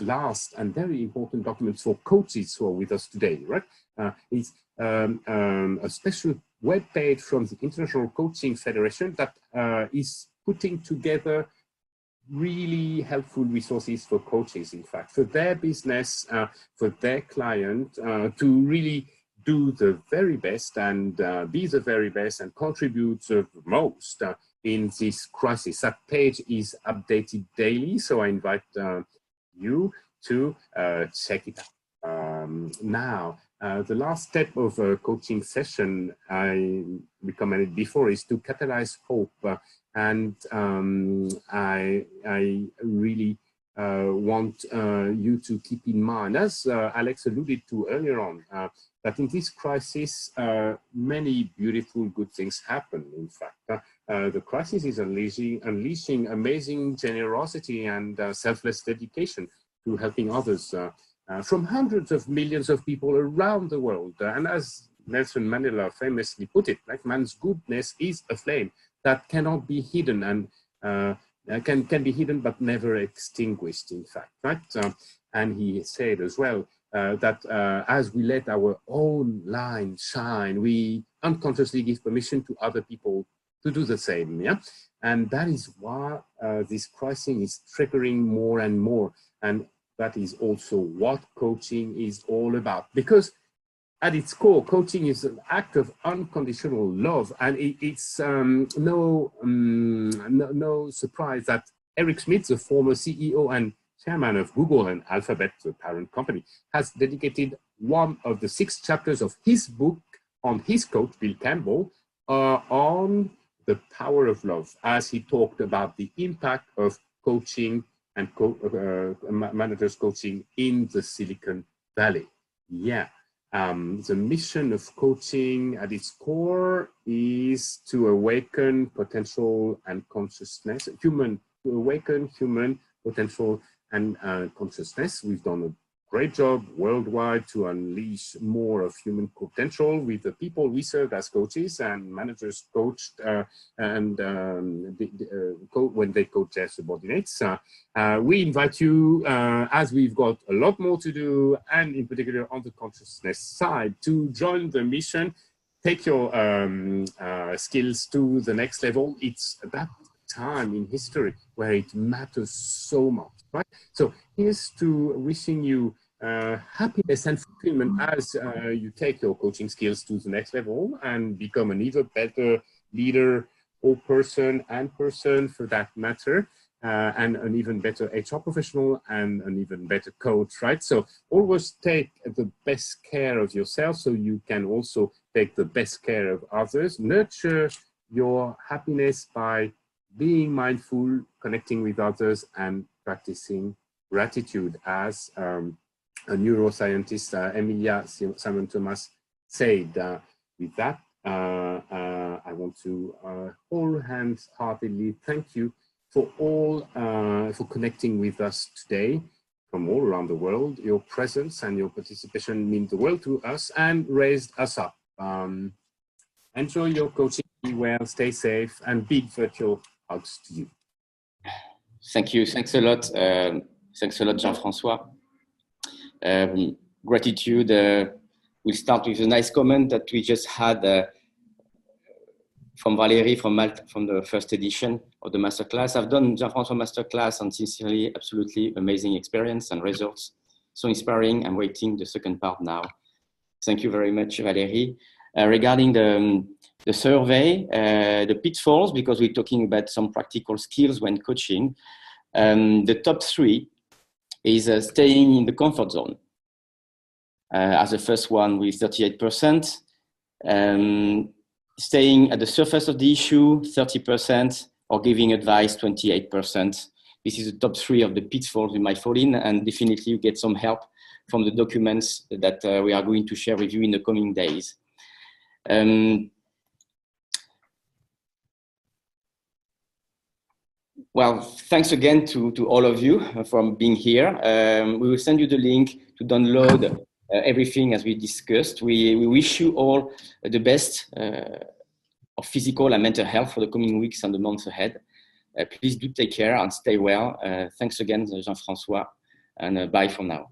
Speaker 3: last and very important document for coaches who are with us today, right, is a special web page from the International Coaching Federation that is putting together really helpful resources for coaches, in fact, for their business, for their client, to really do the very best and be the very best and contribute the most in this crisis. That page is updated daily, so I invite you to check it out. Now, the last step of a coaching session I recommended before is to catalyze hope. And I really want you to keep in mind, as Alex alluded to earlier on, that in this crisis, many beautiful good things happen, in fact. The crisis is unleashing amazing generosity and selfless dedication to helping others from hundreds of millions of people around the world. And as Nelson Mandela famously put it, like, man's goodness is a flame that cannot be hidden and can be hidden but never extinguished, in fact, right? And he said as well that as we let our own light shine, we unconsciously give permission to other people to do the same, yeah? And that is why this crisis is triggering more and more. And that is also what coaching is all about. Because at its core, coaching is an act of unconditional love, and it's no surprise that Eric Schmidt, the former CEO and chairman of Google and Alphabet, the parent company, has dedicated one of the 6 chapters of his book on his coach, Bill Campbell, on the power of love, as he talked about the impact of coaching and managers coaching in the Silicon Valley. Yeah. The mission of coaching at its core is to awaken potential and consciousness, to awaken human potential and consciousness. We've done a great job worldwide to unleash more of human potential with the people we serve as coaches and managers coached when they coach their subordinates. We invite you, as we've got a lot more to do, and in particular on the consciousness side, to join the mission, take your skills to the next level. It's that time in history where it matters so much, right? So here's to wishing you happiness and fulfillment as you take your coaching skills to the next level and become an even better leader or person for that matter, and an even better HR professional and an even better coach, right? So always take the best care of yourself so you can also take the best care of others. Nurture your happiness by being mindful, connecting with others, and practicing gratitude, as a neuroscientist, Emilia Simon Thomas, said. With that, I want to wholeheartedly thank you for all for connecting with us today from all around the world. Your presence and your participation mean the world to us and raised us up. Enjoy your coaching, be well, stay safe, and big virtual hugs to you.
Speaker 1: Thank you. Thanks a lot. Thanks a lot, Jean-François. Gratitude. We'll start with a nice comment that we just had from Valérie from Malta, from the first edition of the masterclass. I've done Jean-François masterclass, and sincerely, absolutely amazing experience and results. So inspiring. I'm waiting the second part now. Thank you very much, Valérie. Regarding the survey, the pitfalls, because we're talking about some practical skills when coaching, the top 3 is staying in the comfort zone. As the first one with 38%, staying at the surface of the issue, 30%, or giving advice, 28%. This is the top 3 of the pitfalls you might fall in, and definitely you get some help from the documents that we are going to share with you in the coming days. Well, thanks again to all of you for being here. We will send you the link to download everything as we discussed. We wish you all the best of physical and mental health for the coming weeks and the months ahead. Please do take care and stay well. Thanks again, Jean-François, and bye for now.